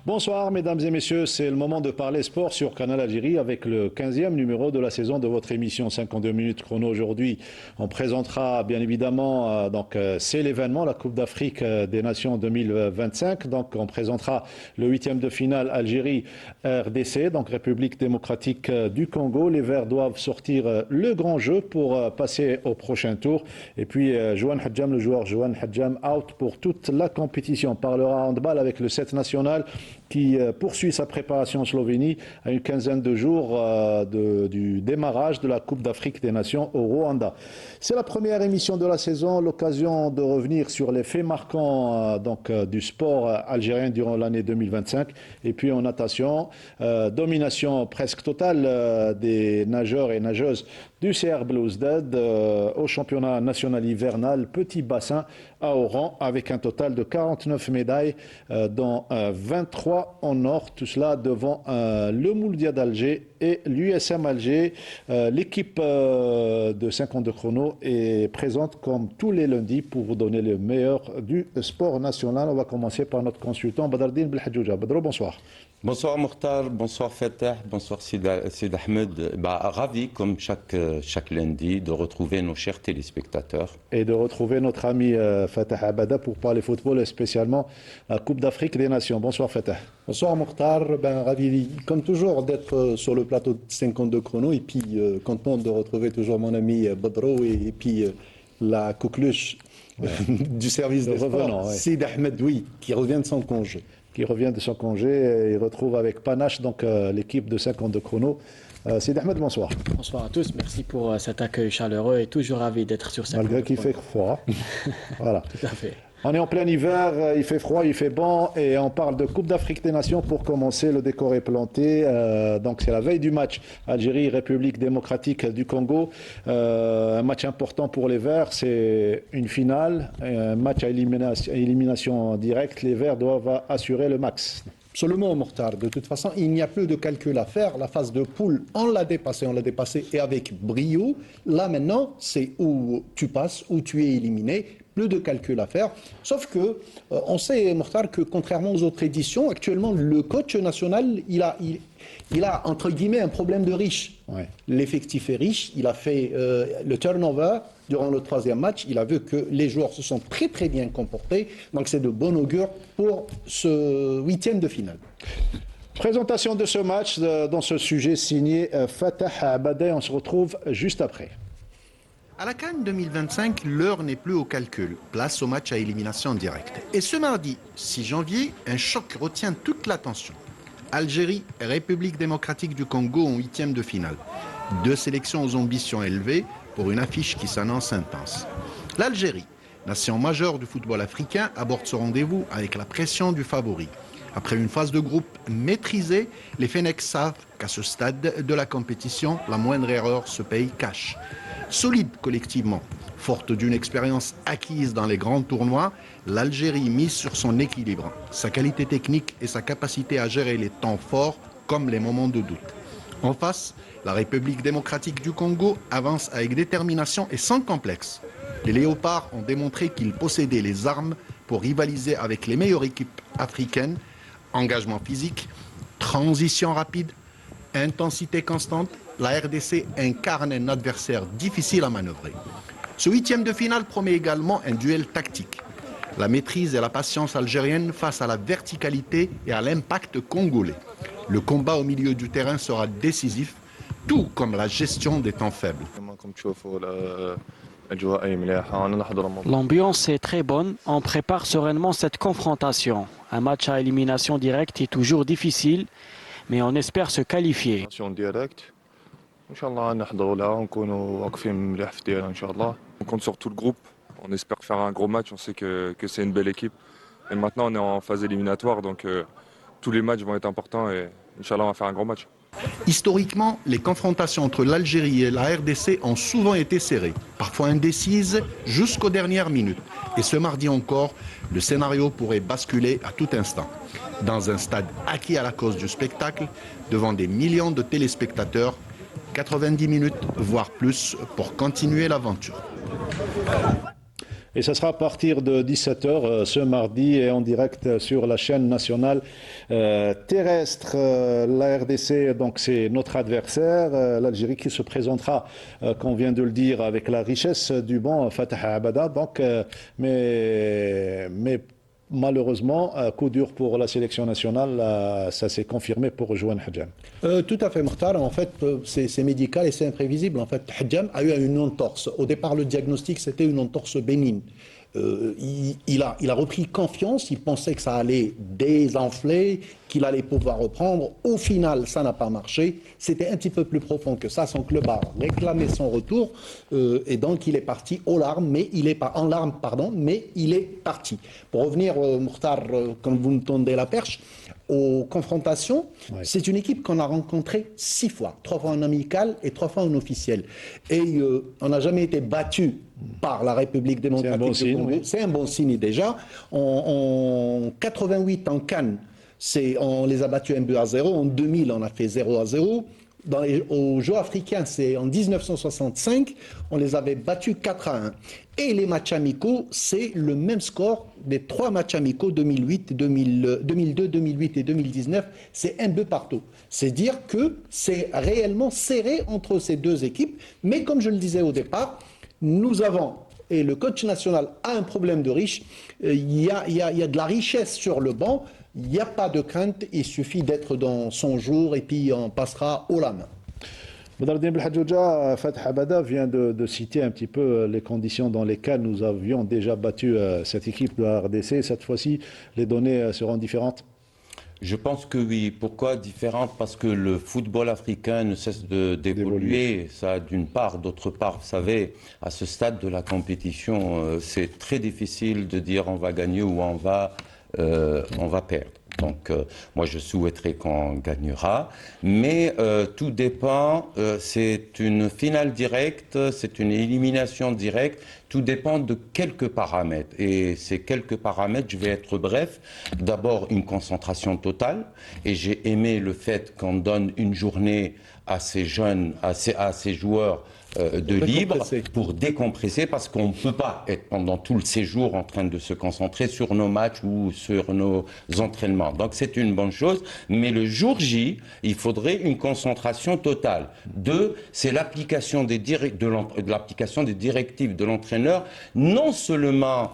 Bonsoir mesdames et messieurs, c'est le moment de parler sport sur Canal Algérie avec le 15e numéro de la saison de votre émission 52 minutes chrono. Aujourd'hui, on présentera bien évidemment c'est l'événement, la Coupe d'Afrique des Nations 2025. Donc on présentera le 8e de finale Algérie-RDC, donc République démocratique du Congo. Les Verts doivent sortir le grand jeu pour passer au prochain tour. Et puis Jouane Hadjam, le joueur Jouane Hadjam, out pour toute la compétition. On parlera handball avec le 7 national qui poursuit sa préparation en Slovénie à une quinzaine de jours du démarrage de la Coupe d'Afrique des Nations au Rwanda. C'est la première émission de la saison, l'occasion de revenir sur les faits marquants du sport algérien durant l'année 2025. Et puis en natation, domination presque totale des nageurs et nageuses du CR Belouizdad au championnat national hivernal petit bassin à Oran avec un total de 49 médailles dont 23 en or, tout cela devant le Mouldia d'Alger et l'USM Alger. L'équipe de 52 chrono est présente comme tous les lundis pour vous donner le meilleur du sport national. On va commencer par notre consultant Badardine Belhadjouja. Badro, bonsoir. Bonsoir Mokhtar, bonsoir Fatah, bonsoir Sid Ahmed. Ravi comme chaque lundi de retrouver nos chers téléspectateurs. Et de retrouver notre ami Fatah Abada pour parler football et spécialement la Coupe d'Afrique des Nations. Bonsoir Fatah. Bonsoir Mokhtar, ravi comme toujours d'être sur le plateau de 52 chrono et puis content de retrouver toujours mon ami Badro et puis la coqueluche du service de sport, Sid Ahmed, oui, qui revient de son congé. Qui revient de son congé et il retrouve avec panache l'équipe de 52 chrono. Sid Ahmed, bonsoir. Bonsoir à tous, merci pour cet accueil chaleureux et toujours ravi d'être sur cette malgré qu'il fait froid. Voilà. Tout à fait. On est en plein hiver, il fait froid, il fait bon et on parle de Coupe d'Afrique des Nations pour commencer. Le décor est planté. Donc c'est la veille du match Algérie, République démocratique du Congo. Un match important pour les Verts, c'est une finale, un match à élimination directe. Les Verts doivent assurer le max. Absolument, Mokhtar. De toute façon, il n'y a plus de calcul à faire. La phase de poule, on l'a dépassée et avec brio. Là maintenant, c'est où tu passes, où tu es éliminé. Plus de calcul à faire. Sauf que, on sait, Mokhtar, que contrairement aux autres éditions, actuellement, le coach national, il a entre guillemets, un problème de riche. Ouais. L'effectif est riche. Il a fait le turnover durant le 3e match. Il a vu que les joueurs se sont très, très bien comportés. Donc, c'est de bon augure pour ce 8e de finale. Présentation de ce match dans ce sujet signé Fatah Abadé. On se retrouve juste après. À la CAN 2025, l'heure n'est plus au calcul. Place au match à élimination directe. Et ce mardi 6 janvier, un choc retient toute l'attention. Algérie et République démocratique du Congo en 8e de finale. Deux sélections aux ambitions élevées pour une affiche qui s'annonce intense. L'Algérie, nation majeure du football africain, aborde ce rendez-vous avec la pression du favori. Après une phase de groupe maîtrisée, les Fennecs savent qu'à ce stade de la compétition, la moindre erreur se paye cash. Solide collectivement, forte d'une expérience acquise dans les grands tournois, l'Algérie mise sur son équilibre, sa qualité technique et sa capacité à gérer les temps forts comme les moments de doute. En face, la République démocratique du Congo avance avec détermination et sans complexe. Les Léopards ont démontré qu'ils possédaient les armes pour rivaliser avec les meilleures équipes africaines. Engagement physique, transition rapide, intensité constante, la RDC incarne un adversaire difficile à manœuvrer. Ce 8e de finale promet également un duel tactique. La maîtrise et la patience algérienne face à la verticalité et à l'impact congolais. Le combat au milieu du terrain sera décisif, tout comme la gestion des temps faibles. L'ambiance est très bonne, on prépare sereinement cette confrontation. Un match à élimination directe est toujours difficile, mais on espère se qualifier. On compte sur tout le groupe, on espère faire un gros match, on sait que c'est une belle équipe. Et maintenant on est en phase éliminatoire, donc tous les matchs vont être importants et Inch'Allah on va faire un gros match. Historiquement, les confrontations entre l'Algérie et la RDC ont souvent été serrées, parfois indécises jusqu'aux dernières minutes. Et ce mardi encore, le scénario pourrait basculer à tout instant. Dans un stade acquis à la cause du spectacle, devant des millions de téléspectateurs, 90 minutes, voire plus, pour continuer l'aventure. Et ça sera à partir de 17h ce mardi et en direct sur la chaîne nationale terrestre. La RDC, donc c'est notre adversaire, l'Algérie qui se présentera, comme on vient de le dire, avec la richesse du banc Fatah Abada. Donc, mais malheureusement, coup dur pour la sélection nationale, ça s'est confirmé pour Jouane Hadjam. Tout à fait, Mokhtar. En fait, c'est médical et c'est imprévisible. En fait, Hadjam a eu une entorse. Au départ, le diagnostic, c'était une entorse bénigne. Il a repris confiance, il pensait que ça allait désenfler, qu'il allait pouvoir reprendre. Au final, ça n'a pas marché. C'était un petit peu plus profond que ça. Son club a réclamé son retour et donc il est parti aux larmes, mais il est pas en larmes, pardon, mais il est parti. Pour revenir, Mokhtar, comme vous me tendez la perche, aux confrontations, c'est une équipe qu'on a rencontrée 6 fois, 3 fois en amical et 3 fois en officiel. Et on n'a jamais été battu par la République démocratique du Congo. Oui. C'est un bon signe déjà. En 88 en Cannes, on les a battus 1-0. En 2000, on a fait 0-0. Aux Jeux africains, c'est en 1965, on les avait battus 4-1. Et les matchs amicaux, c'est le même score des 3 matchs amicaux 2002, 2008 et 2019. C'est un but partout. C'est dire que c'est réellement serré entre ces deux équipes. Mais comme je le disais au départ, nous avons, et le coach national a un problème de riche, il y a de la richesse sur le banc. Il n'y a pas de crainte, il suffit d'être dans son jour et puis on passera haut la main. Badardine Belhadjouja, Fatah Abada vient de citer un petit peu les conditions dans lesquelles nous avions déjà battu cette équipe de la RDC. Cette fois-ci, les données seront différentes? Je pense que oui. Pourquoi différentes? Parce que le football africain ne cesse d'évoluer. Ça, d'une part. D'autre part, vous savez, à ce stade de la compétition, c'est très difficile de dire on va gagner ou on va perdre. Donc, moi, je souhaiterais qu'on gagnera. Mais tout dépend, c'est une finale directe, c'est une élimination directe. Tout dépend de quelques paramètres. Et ces quelques paramètres, je vais être bref. D'abord, une concentration totale. Et j'ai aimé le fait qu'on donne une journée à ces jeunes, à ces joueurs de libre pour décompresser, parce qu'on ne peut pas être pendant tout le séjour en train de se concentrer sur nos matchs ou sur nos entraînements. Donc c'est une bonne chose, mais le jour J, il faudrait une concentration totale. 2, c'est l'application des directives de l'entraîneur, non seulement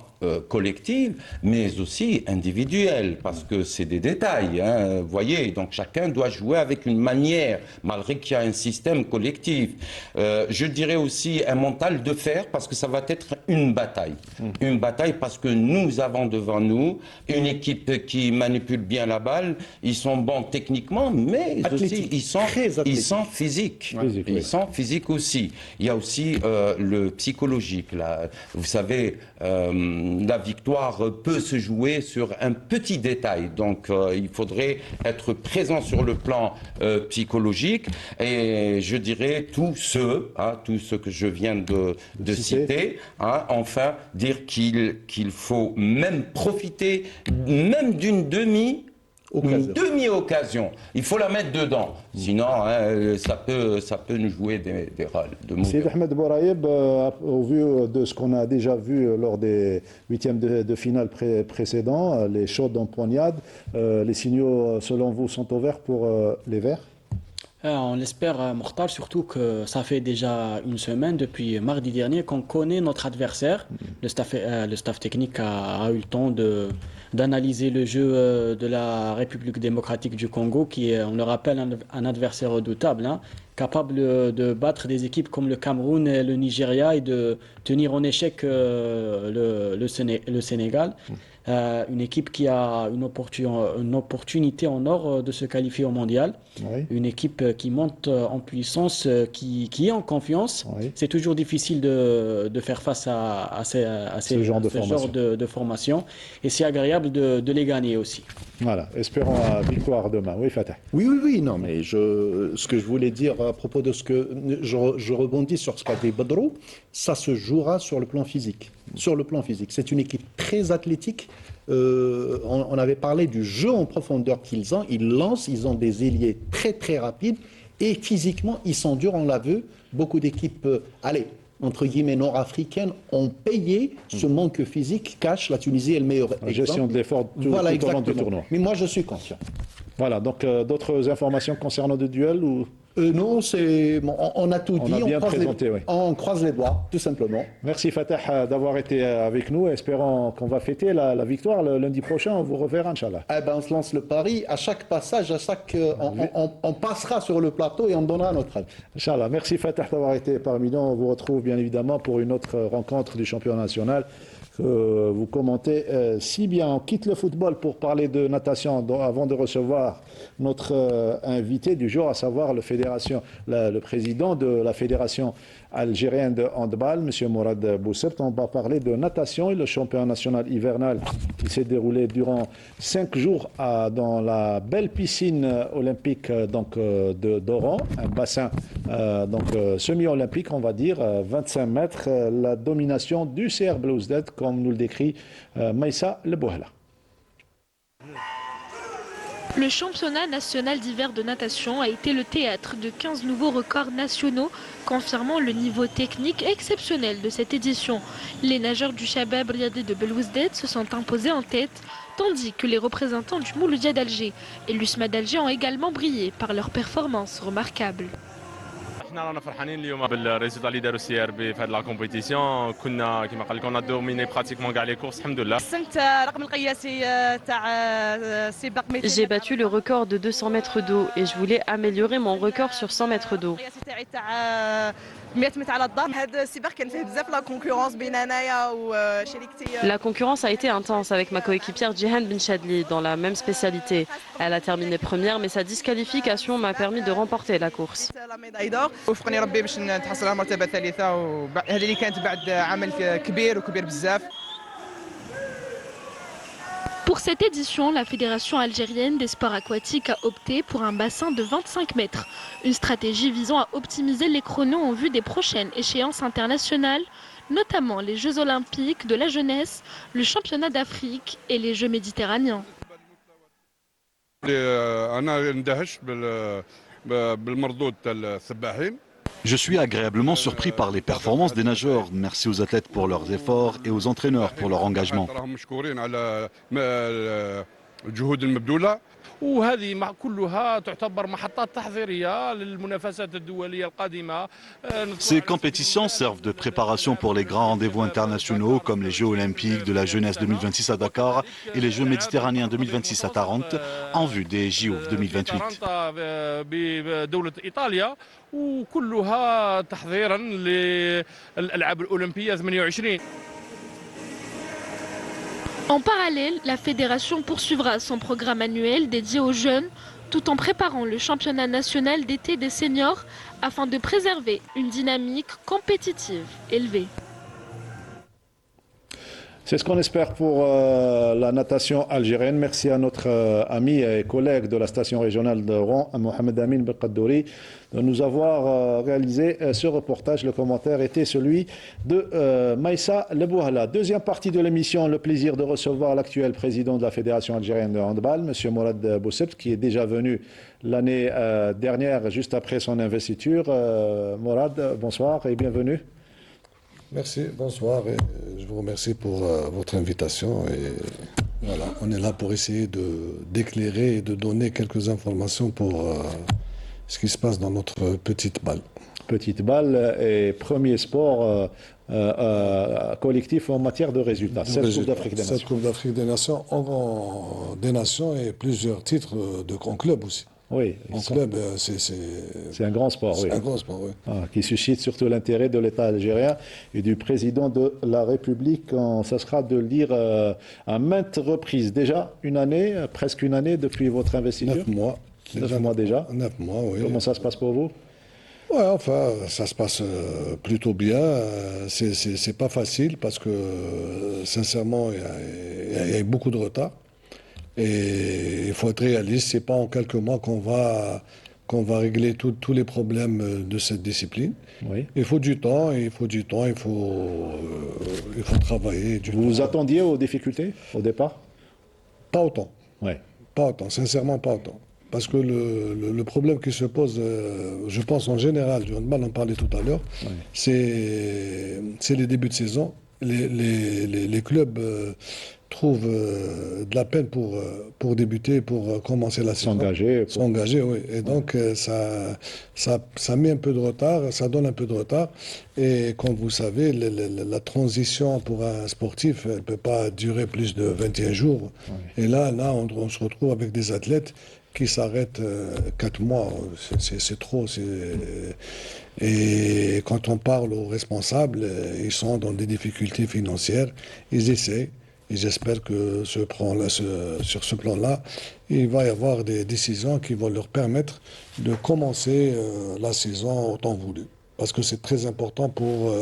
collective, mais aussi individuelle, parce que c'est des détails, hein, vous voyez, donc chacun doit jouer avec une manière, malgré qu'il y a un système collectif. Je dirais aussi un mental de fer, parce que ça va être une bataille. Une bataille parce que nous avons devant nous une équipe qui manipule bien la balle, ils sont bons techniquement, mais aussi ils sont physiques. Ils sont physiques aussi. Il y a aussi le psychologique, là. Vous savez, la victoire peut se jouer sur un petit détail. Donc, il faudrait être présent sur le plan psychologique. Et je dirais tous ceux que je viens de citer, enfin, dire qu'il faut même profiter même d'une demi-occasion. Il faut la mettre dedans. Sinon, ça peut nous jouer des rôles de mauvais. Sidi Ahmed Bouraïeb, au vu de ce qu'on a déjà vu lors des huitièmes de finale précédents, les chaudes d'empoignade, les signaux, selon vous, sont ouverts pour les Verts? On l'espère, Mokhtar, surtout que ça fait déjà une semaine, depuis mardi dernier, qu'on connaît notre adversaire. Le staff technique a eu le temps d'analyser le jeu de la République démocratique du Congo, qui est, on le rappelle, un adversaire redoutable, capable de battre des équipes comme le Cameroun et le Nigeria et de tenir en échec le Sénégal. Une équipe qui a une opportunité en or de se qualifier au mondial. Oui. Une équipe qui monte en puissance, qui est en confiance. Oui. C'est toujours difficile de faire face à ce genre de formation. Et c'est agréable de les gagner aussi. Voilà, espérons la victoire demain. Oui, Fatah. Oui, non, mais ce que je voulais dire à propos de ce que... Je rebondis sur ce qu'a dit Badrou, ça se jouera sur le plan physique. Sur le plan physique. C'est une équipe très athlétique. On avait parlé du jeu en profondeur qu'ils ont. Ils lancent, ils ont des ailiers très très rapides. Et physiquement, ils sont durs, on l'a vu. Beaucoup d'équipes, entre guillemets, nord-africaines ont payé ce manque physique. Cache, la Tunisie est le meilleur La exemple. gestion de l'effort tout au long du exactement. tournoi. Mais moi, je suis conscient. Voilà, donc d'autres informations concernant le duel ou... Non, on a tout On dit. a bien présenté, oui. On croise les doigts, tout simplement. Merci Fatah d'avoir été avec nous. Espérons qu'on va fêter la victoire le lundi prochain. On vous reverra, Inch'Allah. Eh ben, on se lance le pari. À chaque passage, on passera sur le plateau et on donnera notre avis. Inch'Allah. Merci Fatah d'avoir été parmi nous. On vous retrouve bien évidemment pour une autre rencontre du championnat national que vous commentez si bien. On quitte le football pour parler de natation avant de recevoir notre invité du jour, à savoir le président de la fédération algérienne de handball, M. Mourad Boussept. On va parler de natation et le championnat national hivernal qui s'est déroulé durant 5 jours dans la belle piscine olympique d'Oran, un bassin semi-olympique, on va dire, 25 mètres, la domination du CR Belouizdad, comme nous le décrit Maïssa Lebouhla. Le championnat national d'hiver de natation a été le théâtre de 15 nouveaux records nationaux, confirmant le niveau technique exceptionnel de cette édition. Les nageurs du Chabab Riadi de Belouizdad se sont imposés en tête, tandis que les représentants du Mouloudia d'Alger et l'USMA d'Alger ont également brillé par leurs performances remarquables. احنا رانا فرحانين اليوم بالريزولتا اللي داروا السي ار بي في هذه لا كومبيتيسيون. كنا كما قال لك اون دوميني براتيكمون كاع لي كورس الحمد لله. J'ai battu le record de 200 mètres d'eau et je voulais améliorer mon record sur 100 mètres d'eau. La concurrence a été intense avec ma coéquipière Jihan Benchadli dans la même spécialité. Elle a terminé première, mais sa disqualification m'a permis de remporter la course. وفقني ربي باش نتحصل على مرتبه ثالثه وهذه اللي كانت بعد عمل كبير بزاف. Pour cette édition, la Fédération algérienne des sports aquatiques a opté pour un bassin de 25 mètres. Une stratégie visant à optimiser les chronos en vue des prochaines échéances internationales, notamment les Jeux olympiques de la jeunesse, le championnat d'Afrique et les Jeux méditerranéens. Je suis agréablement surpris par les performances des nageurs. Merci aux athlètes pour leurs efforts et aux entraîneurs pour leur engagement. وهذه كلها تعتبر محطات تحضيرية للمنافسات الدولية القادمة. Ces compétitions servent de préparation pour les grands rendez-vous internationaux comme les Jeux olympiques de la jeunesse 2026 à Dakar et les Jeux méditerranéens 2026 à Tarente en vue des JO 2028. بدولة إيطاليا وكلها تحضيرا للألعاب الأولمبية 28. En parallèle, la fédération poursuivra son programme annuel dédié aux jeunes tout en préparant le championnat national d'été des seniors afin de préserver une dynamique compétitive élevée. C'est ce qu'on espère pour la natation algérienne. Merci à notre ami et collègue de la station régionale de Rouen, Mohamed Amin Belkadouri, de nous avoir réalisé ce reportage. Le commentaire était celui de Maïssa Lebouhla. Deuxième partie de l'émission, le plaisir de recevoir l'actuel président de la Fédération algérienne de handball, M. Mourad Boussept, qui est déjà venu l'année dernière, juste après son investiture. Mourad, bonsoir et bienvenue. Merci, bonsoir et je vous remercie pour votre invitation et voilà, on est là pour essayer d'éclairer et de donner quelques informations pour ce qui se passe dans notre petite balle. Petite balle et premier sport collectif en matière de résultats. Cette Coupe d'Afrique des Nations. Cette Coupe d'Afrique des Nations et plusieurs titres en club aussi. Oui, en club, c'est un grand sport, oui. Un grand sport, oui. Qui suscite surtout l'intérêt de l'État algérien et du président de la République. Ça sera de le dire à maintes reprises. Déjà une année, presque une année depuis votre investiture. 9 mois. 9 mois déjà. 9 mois, oui. Comment ça se passe pour vous? Ouais, enfin, ça se passe plutôt bien. C'est pas facile parce que, sincèrement, il y a beaucoup de retard. Et il faut être réaliste, c'est pas en quelques mois qu'on va régler tous les problèmes de cette discipline. Oui. Il faut du temps, il faut travailler. Vous vous attendiez aux difficultés au départ? Pas autant. Ouais. Pas autant, sincèrement pas autant. Parce que le problème qui se pose, je pense en général, du handball, on en parlait tout à l'heure, c'est les débuts de saison. Les clubs trouvent de la peine pour débuter, pour commencer la saison. S'engager, oui. Et donc, ça met un peu de retard, ça donne un peu de retard. Et comme vous savez, la transition pour un sportif, elle ne peut pas durer plus de 21 jours. Et là, on se retrouve avec des athlètes qui s'arrêtent 4 mois. C'est trop. Et quand on parle aux responsables, ils sont dans des difficultés financières. Ils essaient. Et j'espère que sur ce plan-là, il va y avoir des décisions qui vont leur permettre de commencer la saison au temps voulu. Parce que c'est très important pour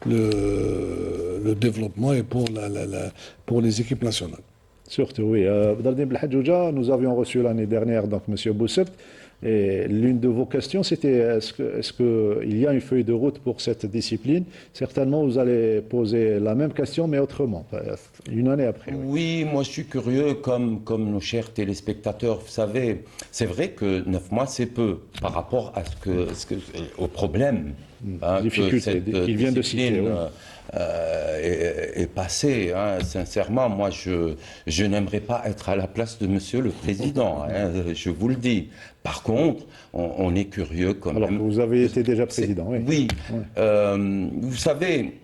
le développement et pour les équipes nationales. Surtout, oui. Abdelhadim Belhadjouja, nous avions reçu l'année dernière donc M. Boussept. Et l'une de vos questions, c'était est-ce qu'il y a une feuille de route pour cette discipline? Certainement, vous allez poser la même question, mais autrement, une année après. Oui, moi je suis curieux, comme nos chers téléspectateurs, vous savez, c'est vrai que 9 mois, c'est peu par rapport à au problème difficulté qu'il vient de citer. Est passé. Sincèrement, moi, je n'aimerais pas être à la place de Monsieur le Président, je vous le dis. Par contre, on est curieux quand même. Alors, vous avez été déjà président, oui. Oui. Vous savez,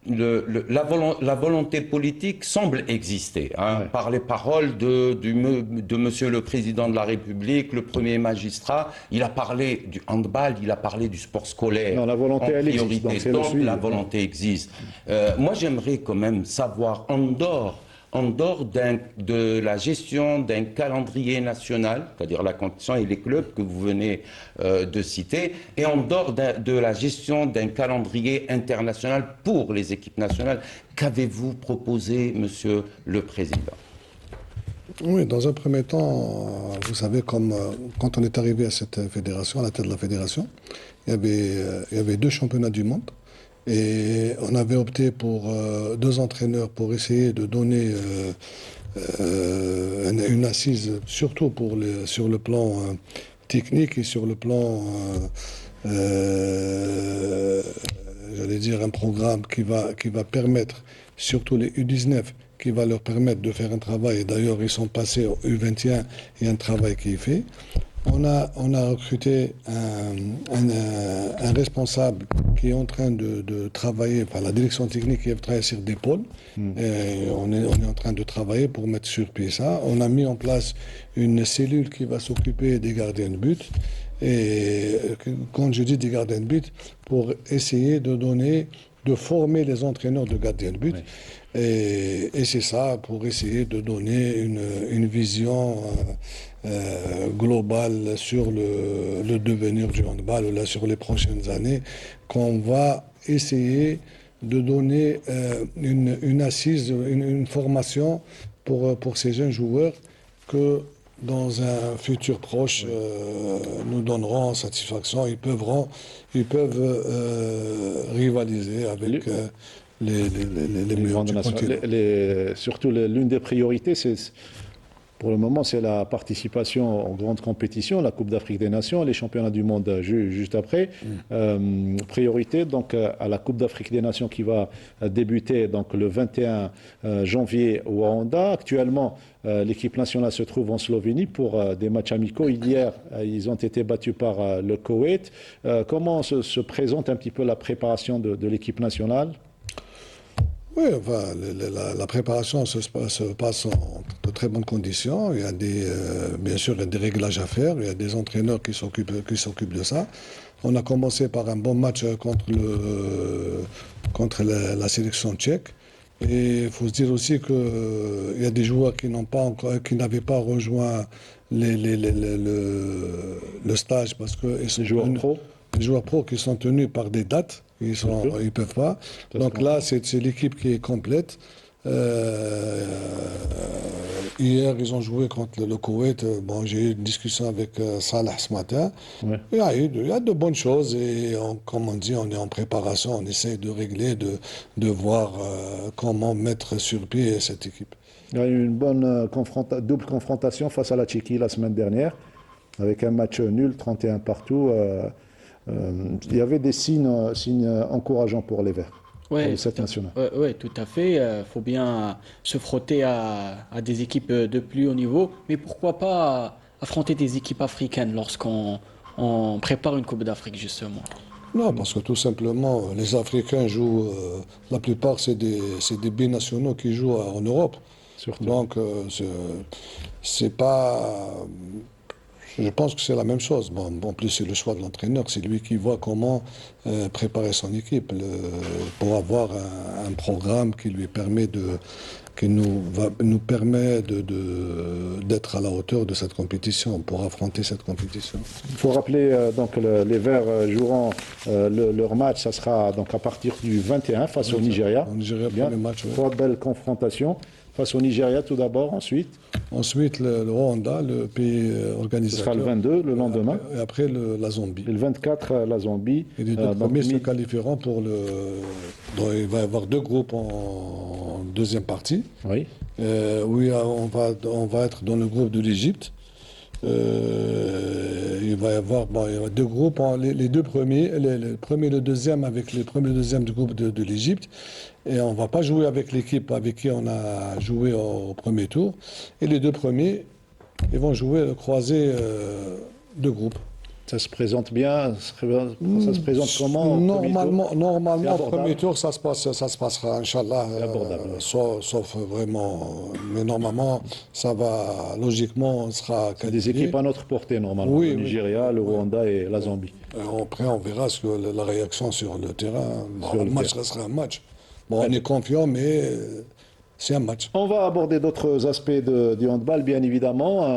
la volonté politique semble exister par les paroles de Monsieur le Président de la République, le premier magistrat. Il a parlé du handball, il a parlé du sport scolaire. Non, la volonté, elle existe. Donc la volonté existe. Moi, j'aimerais quand même savoir, en dehors de la gestion d'un calendrier national, c'est-à-dire la compétition et les clubs que vous venez de citer, et en dehors de la gestion d'un calendrier international pour les équipes nationales, qu'avez-vous proposé, Monsieur le Président? Oui, dans un premier temps, vous savez, quand on est arrivé à cette fédération, à la tête de la fédération, il y avait 2 championnats du monde. Et on avait opté pour 2 entraîneurs pour essayer de donner une assise, surtout sur le plan technique et sur le plan, j'allais dire, un programme qui va permettre, surtout les U19, qui va leur permettre de faire un travail. Et d'ailleurs, ils sont passés au U21, il y a un travail qui est fait. On a recruté un responsable qui est en train de travailler, enfin la direction technique qui est travailler sur des pôles. Et on est en train de travailler pour mettre sur pied ça. On a mis en place une cellule qui va s'occuper des gardiens de but. Et quand je dis des gardiens de but, pour essayer de former les entraîneurs de gardiens de but. Oui. Et c'est ça, pour essayer de donner une vision globale sur le devenir du handball, là, sur les prochaines années, qu'on va essayer de donner une assise, une formation pour ces jeunes joueurs que dans un futur proche nous donneront satisfaction. Ils peuvent rivaliser avec les meilleurs du continent. Surtout, l'une des priorités, pour le moment, c'est la participation aux grandes compétitions, la Coupe d'Afrique des Nations, les championnats du monde juste après. Priorité donc à la Coupe d'Afrique des Nations qui va débuter donc le 21 janvier au Rwanda. Actuellement, l'équipe nationale se trouve en Slovénie pour des matchs amicaux. Hier, ils ont été battus par le Koweït. Comment se présente un petit peu la préparation de l'équipe nationale ? Oui, enfin, la préparation se passe en de très bonnes conditions. Il y a bien sûr, il y a des réglages à faire. Il y a des entraîneurs qui s'occupent de ça. On a commencé par un bon match contre la sélection tchèque. Et il faut se dire aussi qu'il y a des joueurs qui n'avaient pas rejoint le stage parce que les joueurs pros qui sont tenus par des dates. Ils peuvent pas. Donc là, c'est l'équipe qui est complète. hier, ils ont joué contre le Koweït. Bon, j'ai eu une discussion avec Salah ce matin. Ouais. Il y a de bonnes choses et comme on dit, on est en préparation. On essaie de régler, de voir comment mettre sur pied cette équipe. Il y a eu une bonne double confrontation face à la Tchéquie la semaine dernière, avec un match nul, 31 partout. Il y avait des signes encourageants pour les Verts, pour cette nationale. Oui, tout à fait. Il faut bien se frotter à des équipes de plus haut niveau. Mais pourquoi pas affronter des équipes africaines lorsqu'on prépare une Coupe d'Afrique, justement? Non, parce que tout simplement, les Africains jouent, la plupart, c'est des binationaux qui jouent en Europe. Surtout. Donc, c'est pas. Je pense que c'est la même chose. Bon, en plus, c'est le choix de l'entraîneur. C'est lui qui voit comment préparer son équipe pour avoir un programme qui lui permet qui nous permet d'être à la hauteur de cette compétition, pour affronter cette compétition. Il faut rappeler donc les Verts joueront leur match, ça sera donc à partir du 21 face au Nigeria. Au Nigeria, premier match. Ouais. Trois belles confrontations. Face au Nigeria tout d'abord, ensuite. Ensuite, le Rwanda, le pays organisateur. Ce sera le 22, le lendemain. Et après, la Zambie. Et le 24, la Zambie. Et les deux premiers se qualifieront pour donc, il va y avoir deux groupes en deuxième partie. Oui. Oui, on va être dans le groupe de l'Égypte. Il va y avoir deux groupes, les deux premiers, le premier et le deuxième, avec les premiers et le deuxième du groupe de l'Égypte. Et on ne va pas jouer avec l'équipe avec qui on a joué au premier tour. Et les deux premiers, ils vont jouer le croisé de groupe. Ça se présente bien, ça se présente comment? Normalement, au premier tour, ça se passera, Inch'Allah, sauf vraiment. Mais normalement, ça va, logiquement, on sera qualifié. Des équipes à notre portée, normalement. Oui, le Nigeria, le Rwanda et la Zambie. Après, on verra la réaction sur le terrain. Le match, ça sera un match. Bon, on est confiant, mais c'est un match. On va aborder d'autres aspects du handball, bien évidemment.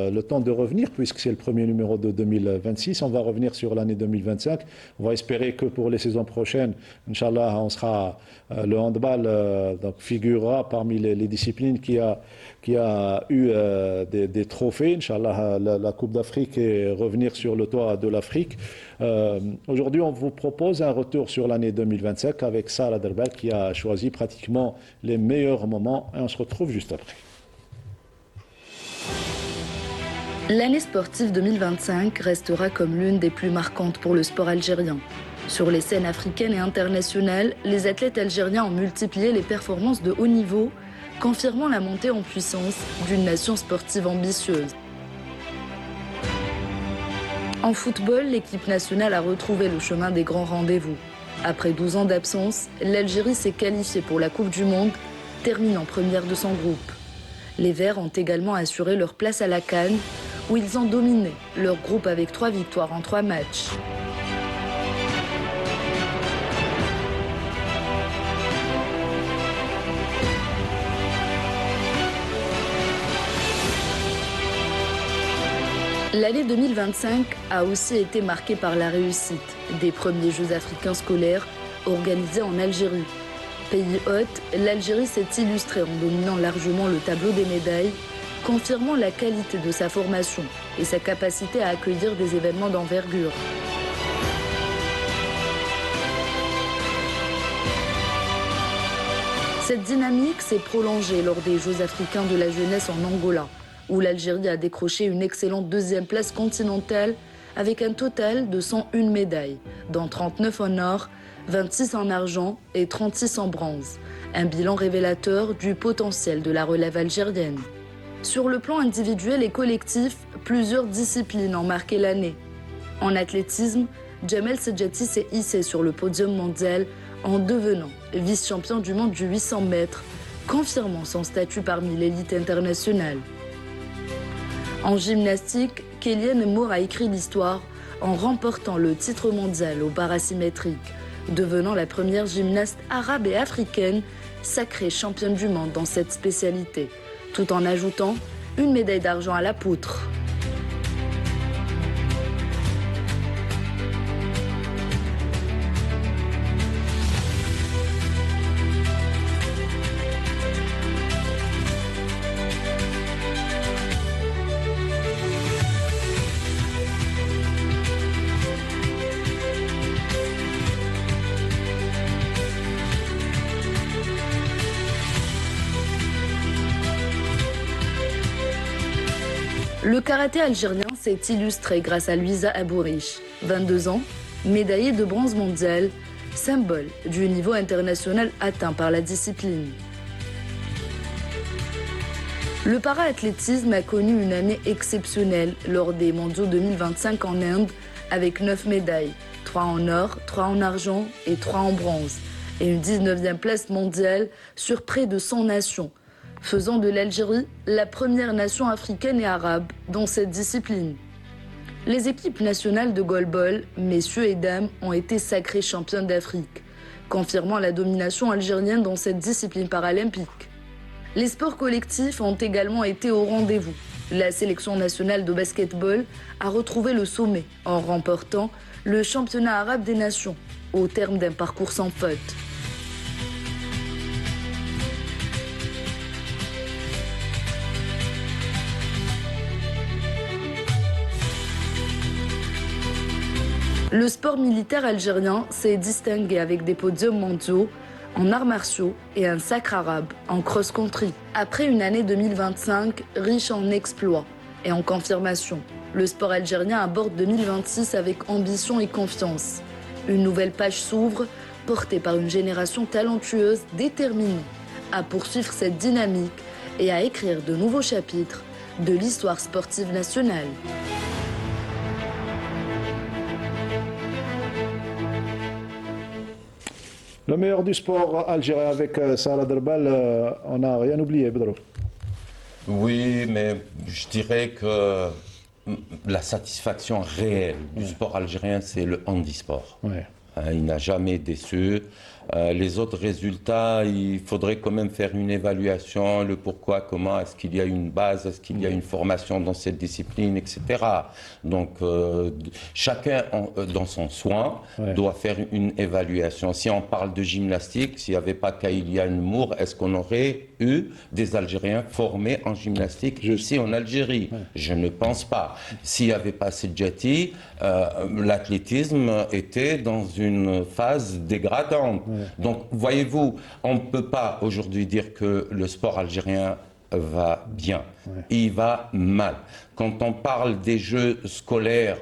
Le temps de revenir, puisque c'est le premier numéro de 2026. On va revenir sur l'année 2025. On va espérer que pour les saisons prochaines, Inch'Allah, le handball donc, figurera parmi les disciplines qui a eu des trophées. Inch'Allah, la Coupe d'Afrique et revenir sur le toit de l'Afrique. Aujourd'hui, on vous propose un retour sur l'année 2025 avec Salah Derbel qui a choisi pratiquement les meilleurs moments et on se retrouve juste après. L'année sportive 2025 restera comme l'une des plus marquantes pour le sport algérien. Sur les scènes africaines et internationales, les athlètes algériens ont multiplié les performances de haut niveau, confirmant la montée en puissance d'une nation sportive ambitieuse. En football, l'équipe nationale a retrouvé le chemin des grands rendez-vous. Après 12 ans d'absence, l'Algérie s'est qualifiée pour la Coupe du Monde, terminant première de son groupe. Les Verts ont également assuré leur place à la CAN, où ils ont dominé leur groupe avec 3 victoires en 3 matchs. L'année 2025 a aussi été marquée par la réussite des premiers Jeux africains scolaires organisés en Algérie. Pays hôte, l'Algérie s'est illustrée en dominant largement le tableau des médailles, confirmant la qualité de sa formation et sa capacité à accueillir des événements d'envergure. Cette dynamique s'est prolongée lors des Jeux africains de la jeunesse en Angola, où l'Algérie a décroché une excellente 2e place continentale avec un total de 101 médailles, dont 39 en or, 26 en argent et 36 en bronze. Un bilan révélateur du potentiel de la relève algérienne. Sur le plan individuel et collectif, plusieurs disciplines ont marqué l'année. En athlétisme, Jamel Sedjati s'est hissé sur le podium mondial en devenant vice-champion du monde du 800 mètres, confirmant son statut parmi l'élite internationale. En gymnastique, Kéliane Moore a écrit l'histoire en remportant le titre mondial au parasymétrique, devenant la première gymnaste arabe et africaine sacrée championne du monde dans cette spécialité, tout en ajoutant une médaille d'argent à la poutre. Le karaté algérien s'est illustré grâce à Louisa Abouriche, 22 ans, médaillée de bronze mondial, symbole du niveau international atteint par la discipline. Le para-athlétisme a connu une année exceptionnelle lors des mondiaux 2025 en Inde avec 9 médailles, 3 en or, 3 en argent et 3 en bronze, et une 19e place mondiale sur près de 100 nations, faisant de l'Algérie la première nation africaine et arabe dans cette discipline. Les équipes nationales de goalball, messieurs et dames, ont été sacrées championnes d'Afrique, confirmant la domination algérienne dans cette discipline paralympique. Les sports collectifs ont également été au rendez-vous. La sélection nationale de basketball a retrouvé le sommet en remportant le championnat arabe des nations au terme d'un parcours sans faute. Le sport militaire algérien s'est distingué avec des podiums mondiaux en arts martiaux et un sacre arabe en cross-country. Après une année 2025 riche en exploits et en confirmations, le sport algérien aborde 2026 avec ambition et confiance. Une nouvelle page s'ouvre, portée par une génération talentueuse déterminée à poursuivre cette dynamique et à écrire de nouveaux chapitres de l'histoire sportive nationale. Le meilleur du sport algérien avec Salah Derbal, on n'a rien oublié, Bedro. Oui, mais je dirais que la satisfaction réelle du sport algérien, c'est le handisport. Ouais. Il n'a jamais déçu. Les autres résultats, il faudrait quand même faire une évaluation, le pourquoi, comment, est-ce qu'il y a une base, est-ce qu'il y a une formation dans cette discipline, etc. Donc, chacun dans son soin doit faire une évaluation. Si on parle de gymnastique, s'il n'y avait pas Kaïlia Nmour, est-ce qu'on aurait eu des Algériens formés en gymnastique ici en Algérie? Je ne pense pas. S'il n'y avait pas Sedjati, l'athlétisme était dans une phase dégradante. Donc, voyez-vous, on ne peut pas aujourd'hui dire que le sport algérien va bien. Il va mal. Quand on parle des Jeux scolaires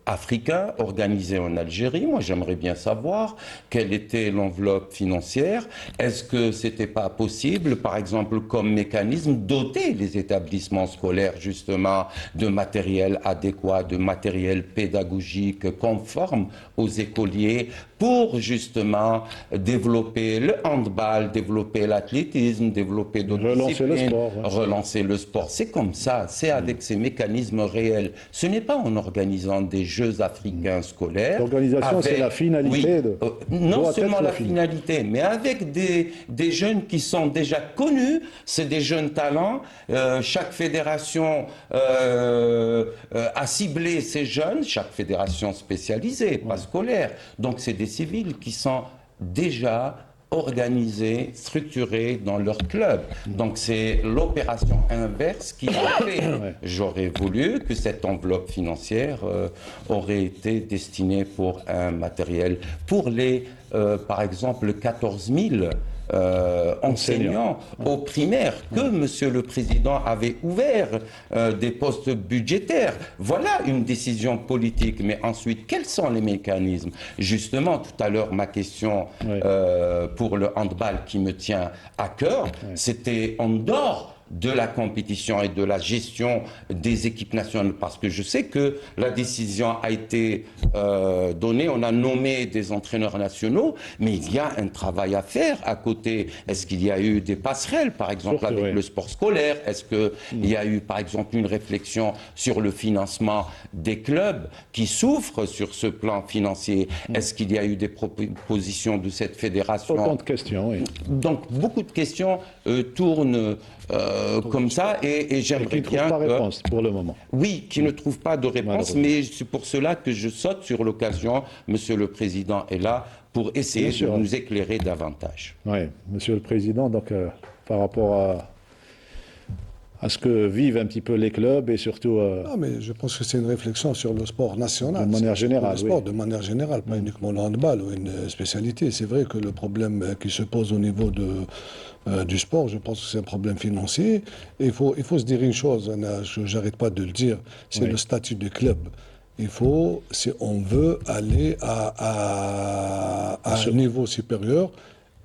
africains organisés en Algérie, moi j'aimerais bien savoir quelle était l'enveloppe financière. Est-ce que c'était pas possible, par exemple, comme mécanisme, doter les établissements scolaires justement de matériel adéquat, de matériel pédagogique conforme aux écoliers pour justement développer le handball, développer l'athlétisme, développer d'autres disciplines, relancer le sport. C'est comme ça, c'est avec ces mécanismes réels. Ce n'est pas en organisant des Jeux africains scolaires. L'organisation, c'est la finalité. Non seulement la finalité, mais avec des jeunes qui sont déjà connus, c'est des jeunes talents. Chaque fédération a ciblé ces jeunes, chaque fédération spécialisée, pas scolaire. Donc c'est des civils qui sont déjà organisés, structurés dans leur club. Donc c'est l'opération inverse qui a fait. J'aurais voulu que cette enveloppe financière aurait été destinée pour un matériel, pour les, par exemple, 14 000 enseignants au primaire, que Monsieur le Président avait ouvert des postes budgétaires. Voilà une décision politique. Mais ensuite, quels sont les mécanismes? Justement, tout à l'heure, ma question pour le handball qui me tient à cœur, c'était en dehors de la compétition et de la gestion des équipes nationales, parce que je sais que la décision a été donnée, on a nommé des entraîneurs nationaux, mais il y a un travail à faire à côté. Est-ce qu'il y a eu des passerelles, par exemple, avec le sport scolaire? Est-ce qu'il y a eu, par exemple, une réflexion sur le financement des clubs qui souffrent sur ce plan financier? Est-ce qu'il y a eu des propositions de cette fédération? Autant de questions, oui. Donc, beaucoup de questions tournent comme ça, et j'aimerais bien... Qui ne trouvent pas de réponse pour le moment. Oui, qui ne trouvent pas de réponse, mais c'est pour cela que je saute sur l'occasion. Monsieur le Président est là pour essayer de nous éclairer davantage. Oui, Monsieur le Président, donc par rapport à ce que vivent un petit peu les clubs et surtout... Non, mais je pense que c'est une réflexion sur le sport national. De manière générale, le sport, oui. de manière générale, pas uniquement le handball ou une spécialité. C'est vrai que le problème qui se pose au niveau du sport, je pense que c'est un problème financier. Et il faut se dire une chose, je n'arrête pas de le dire, c'est le statut du club. Il faut, si on veut aller à un niveau supérieur,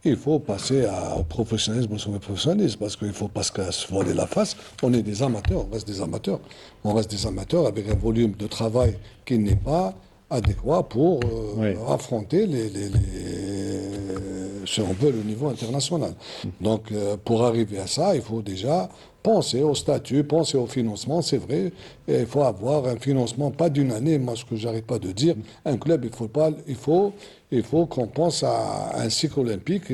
il faut passer au professionnalisme, parce qu'il ne faut pas se voiler la face. On est des amateurs, on reste des amateurs. On reste des amateurs avec un volume de travail qui n'est pas adéquat pour affronter si on veut, le niveau international. Donc, pour arriver à ça, il faut déjà penser au statut, penser au financement, c'est vrai. Et il faut avoir un financement, pas d'une année, moi, ce que j'arrête pas de dire. Un club, il faut qu'on pense à un cycle olympique.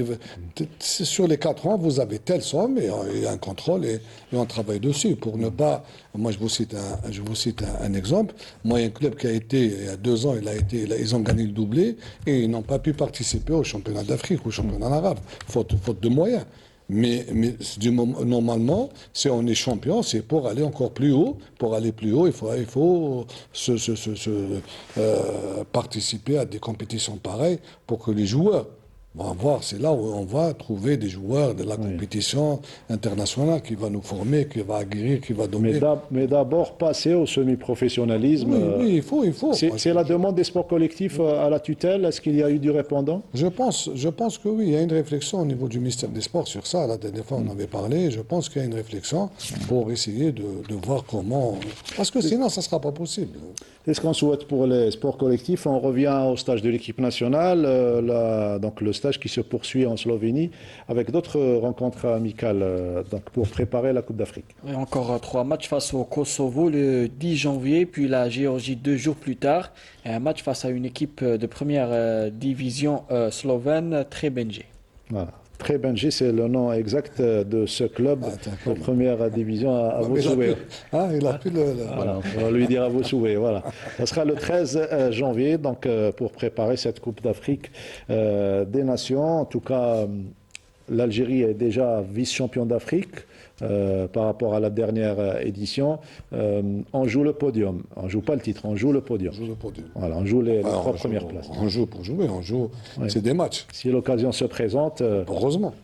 Sur les 4 ans, vous avez telle somme et un contrôle et on travaille dessus pour ne pas... Moi, je vous cite un exemple. Moi, il y a un club qui a été, il y a 2 ans, ils ont gagné le doublé et ils n'ont pas pu participer au championnat d'Afrique ou au championnat arabe, faute de moyens. Mais normalement, si on est champion, c'est pour aller encore plus haut. Pour aller plus haut, il faut participer à des compétitions pareilles pour que les joueurs vont voir. C'est là où on va trouver des joueurs de la compétition internationale qui va nous former, qui va aguerrir, qui va donner. Mais d'abord, passer au semi-professionnalisme. Oui, il faut. C'est la demande des sports collectifs à la tutelle. Est-ce qu'il y a eu du répondant? Je pense que oui. Il y a une réflexion au niveau du ministère des Sports sur ça. La dernière fois, on avait parlé. Je pense qu'il y a une réflexion pour essayer de voir comment... Parce que sinon, ça ne sera pas possible. C'est ce qu'on souhaite pour les sports collectifs. On revient au stage de l'équipe nationale, donc le stage qui se poursuit en Slovénie, avec d'autres rencontres amicales donc pour préparer la Coupe d'Afrique. Et encore 3 matchs face au Kosovo le 10 janvier, puis la Géorgie 2 jours plus tard, et un match face à une équipe de première division slovène, Trebinje. Voilà. Trebinje, c'est le nom exact de ce club en première division à Vosoué. Il a pu Voilà, on va lui dire à Vosoué. Voilà. Ça sera le 13 janvier, donc pour préparer cette Coupe d'Afrique des Nations. En tout cas, l'Algérie est déjà vice-champion d'Afrique. Par rapport à la dernière édition, on joue le podium. On ne joue pas le titre, on joue le podium. Voilà, on joue les 3 premières places. On joue pour jouer, c'est des matchs. Si l'occasion se présente... Heureusement.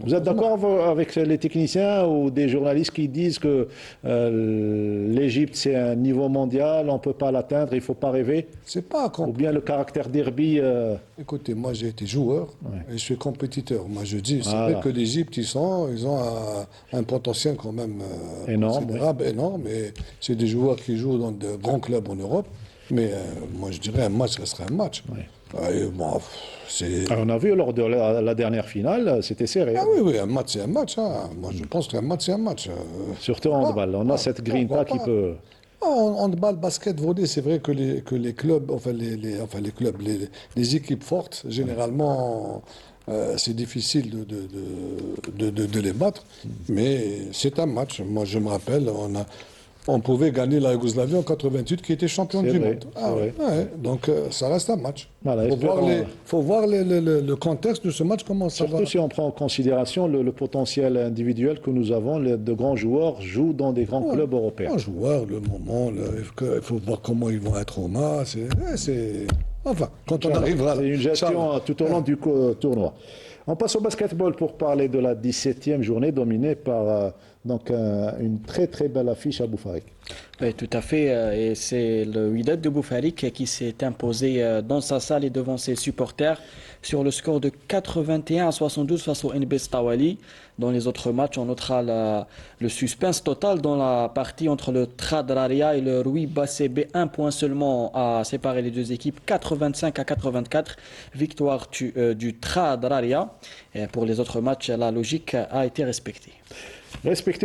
Vous êtes d'accord avec les techniciens ou des journalistes qui disent que l'Égypte, c'est un niveau mondial, on ne peut pas l'atteindre, il ne faut pas rêver? C'est pas Ou bien le caractère derby... Écoutez, moi j'ai été joueur et je suis compétiteur. Moi je dis, c'est vrai que l'Égypte, ils ont un potentiel quand même considérable, énorme. Et c'est des joueurs qui jouent dans de grands clubs en Europe. Mais moi je dirais un match resterait un match. On a vu lors de la dernière finale, c'était serré. Ah oui, un match c'est un match. Moi je pense qu'un match c'est un match. Surtout en handball, on a cette grinta qui peut... En handball, basket, volley, c'est vrai que les clubs, les équipes fortes, généralement, c'est difficile de les battre. Mais c'est un match. Moi, je me rappelle, on pouvait gagner la Yougoslavie en 88, qui était champion du monde. Donc, ça reste un match. Voilà, faut voir le contexte de ce match, comment ça va. Surtout si on prend en considération le potentiel individuel que nous avons, de grands joueurs jouent dans des grands clubs européens. Un joueur, le moment, il faut voir comment ils vont être au match. Enfin, quand on arrivera... C'est une gestion tout au long du tournoi. On passe au basketball pour parler de la 17e journée dominée par une très très belle affiche à Boufarik. Oui, tout à fait. Et c'est le Wydad de Boufarik qui s'est imposé dans sa salle et devant ses supporters sur le score de 81-72 face au NB Stawali. Dans les autres matchs, on notera le suspense total dans la partie entre le Trad Raria et le Rui Bassebe. 1 point seulement a séparé les deux équipes, 85-84. Victoire du Trad Raria. Et pour les autres matchs, la logique a été respectée.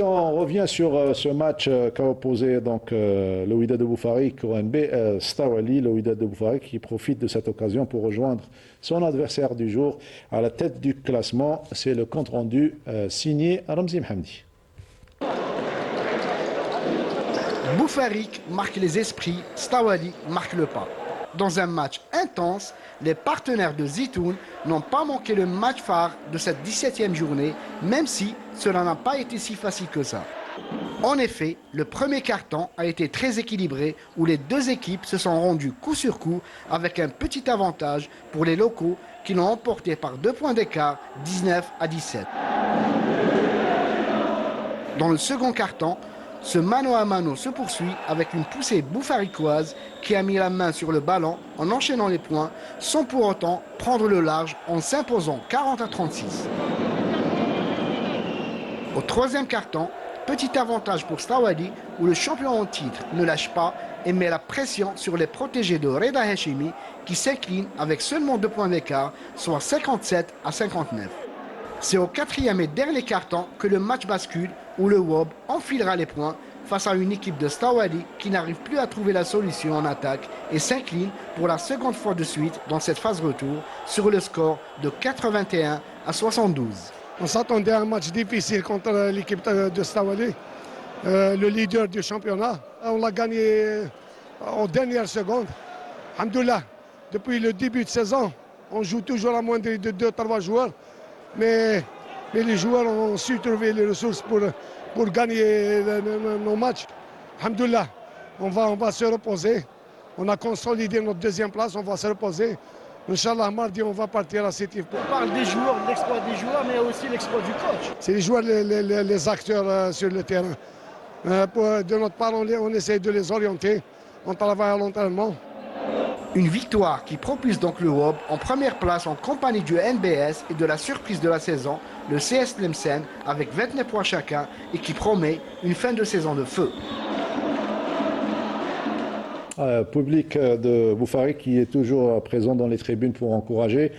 On revient sur ce match qu'a opposé le Wydad de Boufarik au NB Stawali, le Wydad de Boufarik qui profite de cette occasion pour rejoindre son adversaire du jour à la tête du classement. C'est le compte rendu signé Ramzi Mhamdi. Boufarik marque les esprits, Stawali marque le pas. Dans un match intense, les partenaires de Zitoun n'ont pas manqué le match phare de cette 17e journée, même si cela n'a pas été si facile que ça. En effet, le premier quart-temps a été très équilibré où les deux équipes se sont rendues coup sur coup avec un petit avantage pour les locaux qui l'ont emporté par 2 points d'écart, 19-17. Dans le second quart-temps, ce mano à mano se poursuit avec une poussée bouffaricoise qui a mis la main sur le ballon en enchaînant les points sans pour autant prendre le large en s'imposant 40-36. Au troisième quart-temps, petit avantage pour Stawali où le champion en titre ne lâche pas et met la pression sur les protégés de Reda Hashimi qui s'incline avec seulement 2 points d'écart, soit 57-59. C'est au quatrième et dernier quart-temps que le match bascule où le WOB enfilera les points face à une équipe de Stawali qui n'arrive plus à trouver la solution en attaque et s'incline pour la seconde fois de suite dans cette phase retour sur le score de 81-72. On s'attendait à un match difficile contre l'équipe de Stawali, le leader du championnat. On l'a gagné en dernière seconde. Alhamdoulilah, depuis le début de saison, on joue toujours à moins de 2-3 joueurs. Mais les joueurs ont su trouver les ressources pour gagner nos matchs. Alhamdoulilah, on va se reposer. On a consolidé notre deuxième place, on va se reposer. Inch'Allah, mardi, on va partir à Sétif. On parle des joueurs, de l'exploit des joueurs, mais aussi l'exploit du coach. C'est les joueurs, les acteurs sur le terrain. De notre part, on essaie de les orienter. On travaille à l'entraînement. Une victoire qui propulse donc le WOB en première place en compagnie du NBS et de la surprise de la saison, le CS Tlemcen, avec 29 points chacun et qui promet une fin de saison de feu. Public de Boufari qui est toujours présent dans les tribunes pour encourager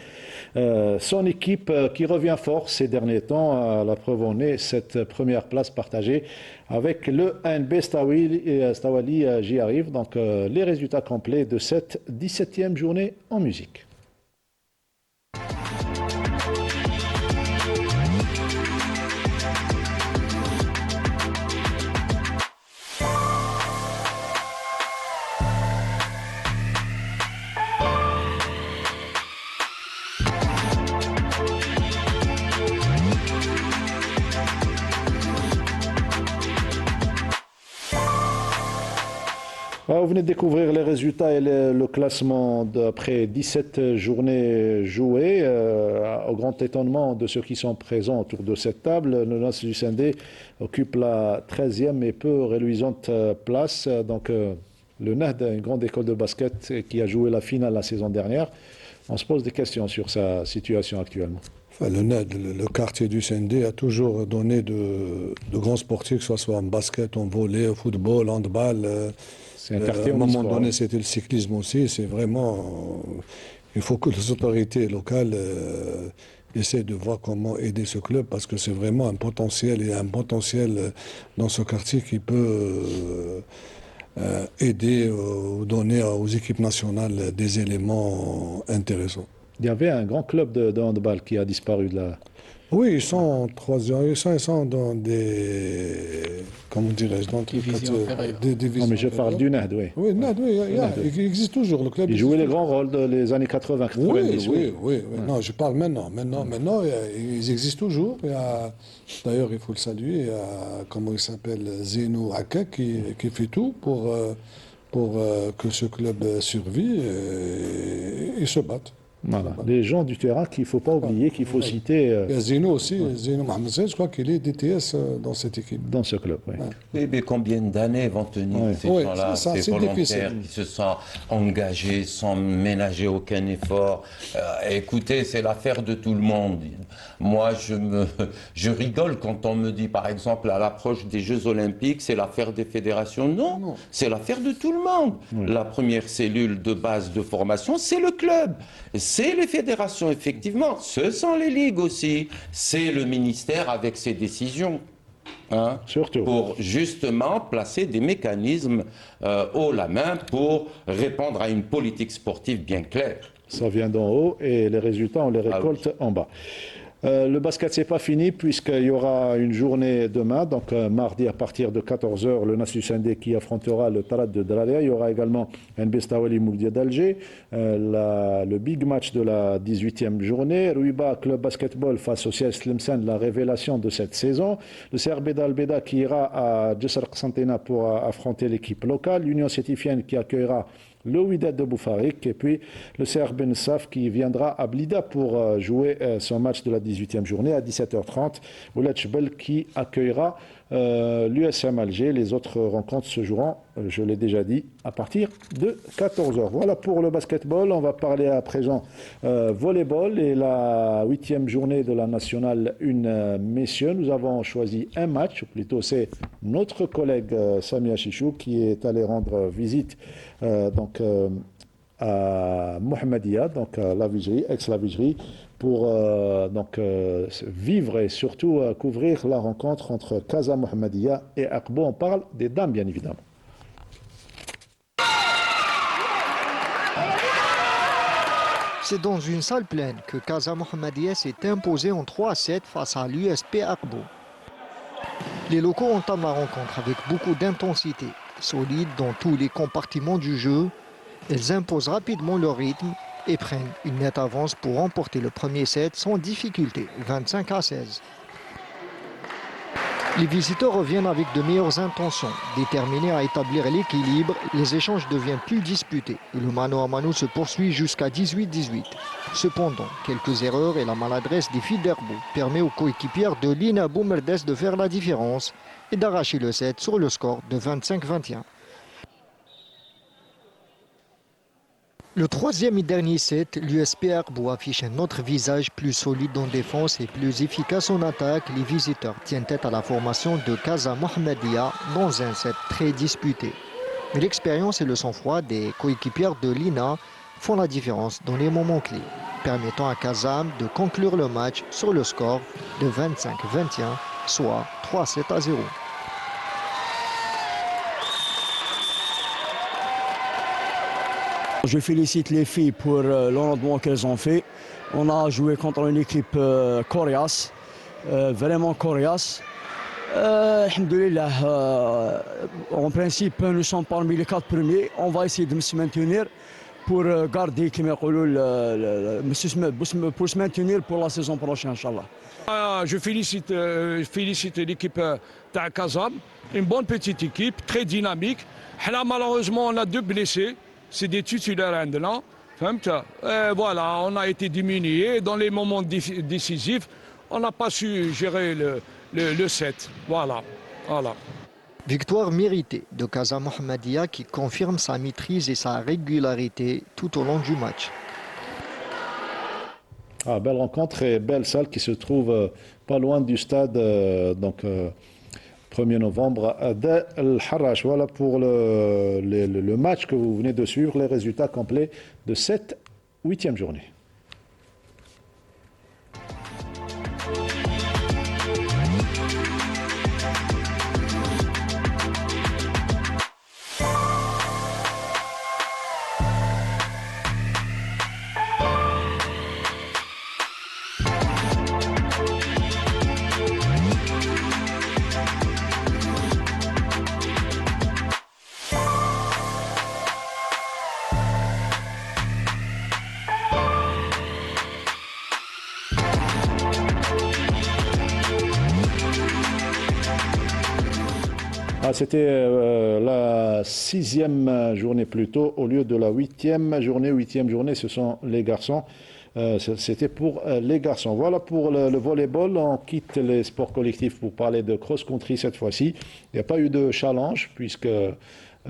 son équipe qui revient fort ces derniers temps. La preuve en est cette première place partagée avec le NB Stawali j'y arrive. Donc les résultats complets de cette 17e journée en musique. Vous venez de découvrir les résultats et le classement d'après 17 journées jouées. Au grand étonnement de ceux qui sont présents autour de cette table, le NAS du Sendé occupe la 13e et peu reluisante place. Donc le NAD, une grande école de basket qui a joué la finale la saison dernière. On se pose des questions sur sa situation actuellement. Enfin, le NAD, le quartier du Sendé, a toujours donné de grands sportifs, que ce soit en basket, en volley, au football, handball. À un moment donné, c'était le cyclisme aussi. C'est vraiment. Il faut que les autorités locales essaient de voir comment aider ce club parce que c'est vraiment un potentiel. Il y a un potentiel dans ce quartier qui peut aider ou donner aux équipes nationales des éléments intéressants. Il y avait un grand club de handball qui a disparu de la. Oui, ils sont en troisième, ils sont dans des, comment dirais-je, dans des divisions. Non, mais je parle du NAD, oui. Oui, NAD, oui, il existe toujours, le club. Il jouait les grands rôles des années 80-90. Oui. Non, je parle maintenant, ils existent toujours. D'ailleurs, il faut le saluer, il y a, comment il s'appelle, Zeno Aka qui fait tout pour que ce club survive et ils se battent. Voilà. Les gens du terrain qu'il ne faut pas oublier, qu'il faut citer. Il y a Zeno aussi, Zeno Mohamed Zed, je crois qu'il est DTS dans cette équipe. Dans ce club, oui. Mais combien d'années vont tenir ces gens-là, ces volontaires qui se sont engagés sans ménager aucun effort? Écoutez, c'est l'affaire de tout le monde. Moi, je rigole quand on me dit, par exemple, à l'approche des Jeux Olympiques, c'est l'affaire des fédérations. Non. C'est l'affaire de tout le monde. Oui. La première cellule de base de formation, c'est le club. C'est les fédérations, effectivement. Ce sont les ligues aussi. C'est le ministère avec ses décisions. Surtout. Pour justement placer des mécanismes haut la main pour répondre à une politique sportive bien claire. Ça vient d'en haut et les résultats, on les récolte en bas. Le basket, c'est pas fini puisqu'il y aura une journée demain, donc mardi à partir de 14h, le Nassau Sindé qui affrontera le Tarat de Draria. Il y aura également NB Stawali Mouldia d'Alger, le big match de la 18e journée. Rouiba Club Basketball face au CS Tlemcen, la révélation de cette saison. Le CRB d'Albeda qui ira à Djesser Qsantena pour affronter l'équipe locale. L'Union Sétifienne qui accueillera le Wydad de Boufarik et puis le CR Ben Saf qui viendra à Blida pour jouer son match de la 18e journée à 17h30. Oulad Chbel qui accueillera l'USM Alger. Les autres rencontres se joueront, je l'ai déjà dit, à partir de 14h. Voilà pour le basketball. On va parler à présent volleyball et la 8e journée de la nationale 1 messieurs. Nous avons choisi un match, ou plutôt c'est notre collègue Samia Chichou qui est allé rendre visite à Mohamedia, donc à la Vigerie, ex-la-Vigerie, pour vivre et surtout couvrir la rencontre entre Casa Mohamedia et Akbo. On parle des dames, bien évidemment. C'est dans une salle pleine que Casa Mohamedia s'est imposé en 3-7 face à l'USP Akbo. Les locaux entament la rencontre avec beaucoup d'intensité. Solides dans tous les compartiments du jeu, elles imposent rapidement leur rythme et prennent une nette avance pour remporter le premier set sans difficulté, 25-16. Les visiteurs reviennent avec de meilleures intentions. Déterminés à établir l'équilibre, les échanges deviennent plus disputés et le mano à mano se poursuit jusqu'à 18-18. Cependant, quelques erreurs et la maladresse des filles d'Herbo permet aux coéquipières de Lina Boumerdes de faire la différence et d'arracher le set sur le score de 25-21. Le troisième et dernier set, l'USP Herbo affiche un autre visage plus solide en défense et plus efficace en attaque. Les visiteurs tiennent tête à la formation de Casa Mohamedia dans un set très disputé. Mais l'expérience et le sang-froid des coéquipières de Lina font la différence dans les moments clés, permettant à Kazam de conclure le match sur le score de 25-21, soit 3-7-0. Je félicite les filles pour le rendement qu'elles ont fait. On a joué contre une équipe coriace, vraiment coriace. Alhamdoulilah, en principe, nous sommes parmi les 4 premiers. On va essayer de se maintenir pour garder, pour se maintenir pour la saison prochaine, Inch'Allah. Je félicite l'équipe de Kazam, une bonne petite équipe, très dynamique. Là, malheureusement, on a 2 blessés. C'est des titulaires indolents. Voilà, on a été diminué. Dans les moments décisifs, on n'a pas su gérer le set. Voilà. Victoire méritée de Casa Mohamedia qui confirme sa maîtrise et sa régularité tout au long du match. Belle rencontre et belle salle qui se trouve pas loin du stade 1er novembre d'Al-Harrach. Voilà pour le match que vous venez de suivre, les résultats complets de cette 8e journée. C'était la 6e journée plutôt, au lieu de la 8e journée. 8e journée, ce sont les garçons. C'était pour les garçons. Voilà pour le volleyball. On quitte les sports collectifs pour parler de cross-country cette fois-ci. Il n'y a pas eu de challenge, puisque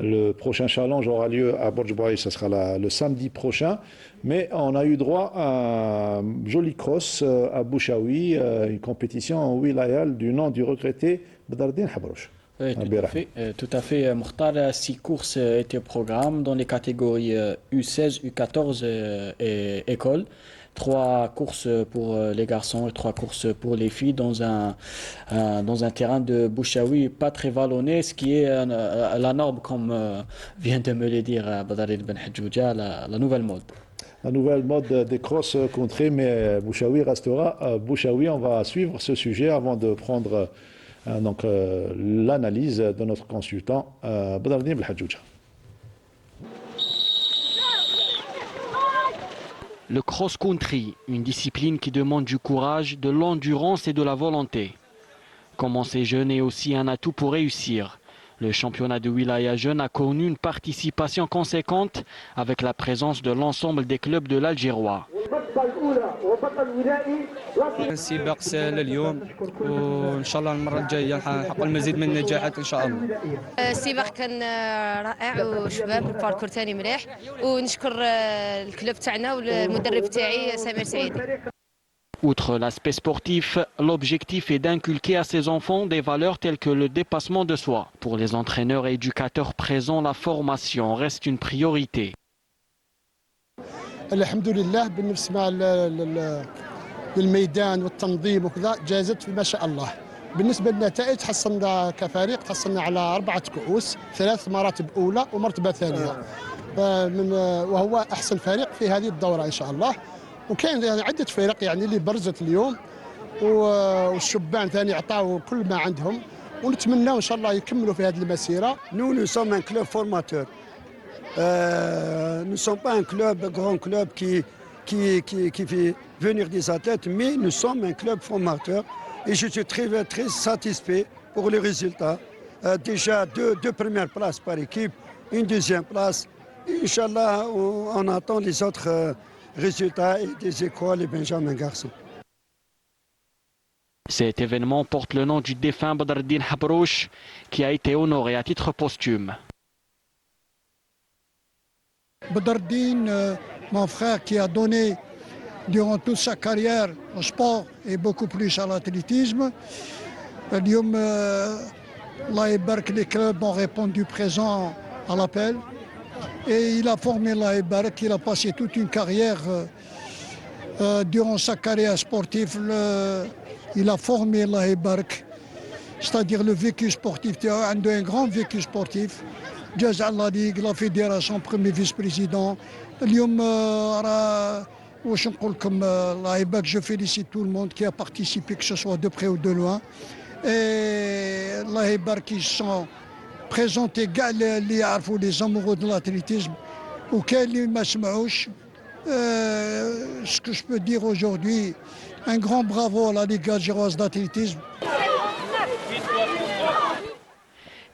le prochain challenge aura lieu à Borj Bouaï, ce sera le samedi prochain. Mais on a eu droit à un joli cross à Bouchaoui, une compétition en wilayal du nom du regretté Bedardine Habrouch. Oui, tout à fait. Mokhtar, 6 courses étaient au programme dans les catégories U16, U14 et école. 3 courses pour les garçons et 3 courses pour les filles dans un terrain de Bouchaoui pas très vallonné, ce qui est la norme, comme vient de me le dire Badalid Ben Hadjouja, la nouvelle mode. la nouvelle mode des cross-country, mais Bouchaoui restera Bouchaoui. On va suivre ce sujet avant de prendre l'analyse de notre consultant Badardine Belhadjouja. Le cross-country, une discipline qui demande du courage, de l'endurance et de la volonté. Commencer jeune est aussi un atout pour réussir. Le championnat de Wilaya Jeune a connu une participation conséquente avec la présence de l'ensemble des clubs de l'Algérois. السباق سهل اليوم وان شاء الله المره الجايه نحقق المزيد من النجاحات ان شاء الله. السباق كان رائع وشباب الباركور ثاني مليح ونشكر الكلوب تاعنا والمدرب تاعي سمير سعيد. Outre l'aspect sportif, l'objectif est d'inculquer à ses enfants des valeurs telles que le dépassement de soi. Pour les entraîneurs et éducateurs présents, la formation reste une priorité. الحمد لله بالنسبة للميدان والتنظيم وكذا جازت ما شاء الله. بالنسبة للنتائج حصلنا كفريق حصلنا على 4 كؤوس 3 مراتب أولى ومرتبة ثانية. وهو أحسن فريق في هذه الدورة إن شاء الله. وكاين يعني عدة فرق يعني اللي برزت اليوم والشبان ثاني عطاو كل ما عندهم ونتمنى إن شاء الله يكملوا في هذه المسيرة. Nous sommes un club formateur. Nous ne sommes pas un grand club qui fait venir des athlètes, mais nous sommes un club formateur et je suis très satisfait pour les résultats. Déjà deux premières places par équipe, une deuxième place. Inch'Allah, on attend les autres résultats et des écoles et Benjamin Garçon. Cet événement porte le nom du défunt Badardine Habrouch qui a été honoré à titre posthume. Badardine, mon frère qui a donné durant toute sa carrière au sport et beaucoup plus à l'athlétisme. اليوم الله يبارك les clubs ont répondu présent à l'appel. Et il a formé Allah Ibarak, il a passé toute une carrière, durant sa carrière sportive, il a formé Allah Ibarak, c'est-à-dire le vécu sportif, un grand vécu sportif. Jaza la Ligue, la fédération, premier vice-président. اليوم واش نقول لكم الله يبارك, je félicite tout le monde qui a participé, que ce soit de près ou de loin. Et Allah Ibarak, ils sont présentés كاع اللي يعرفوا les amoureux de l'athlétisme وكاين اللي ما سمعوش. Ce que je peux dire aujourd'hui, un grand bravo à la Ligue algéroise d'athlétisme.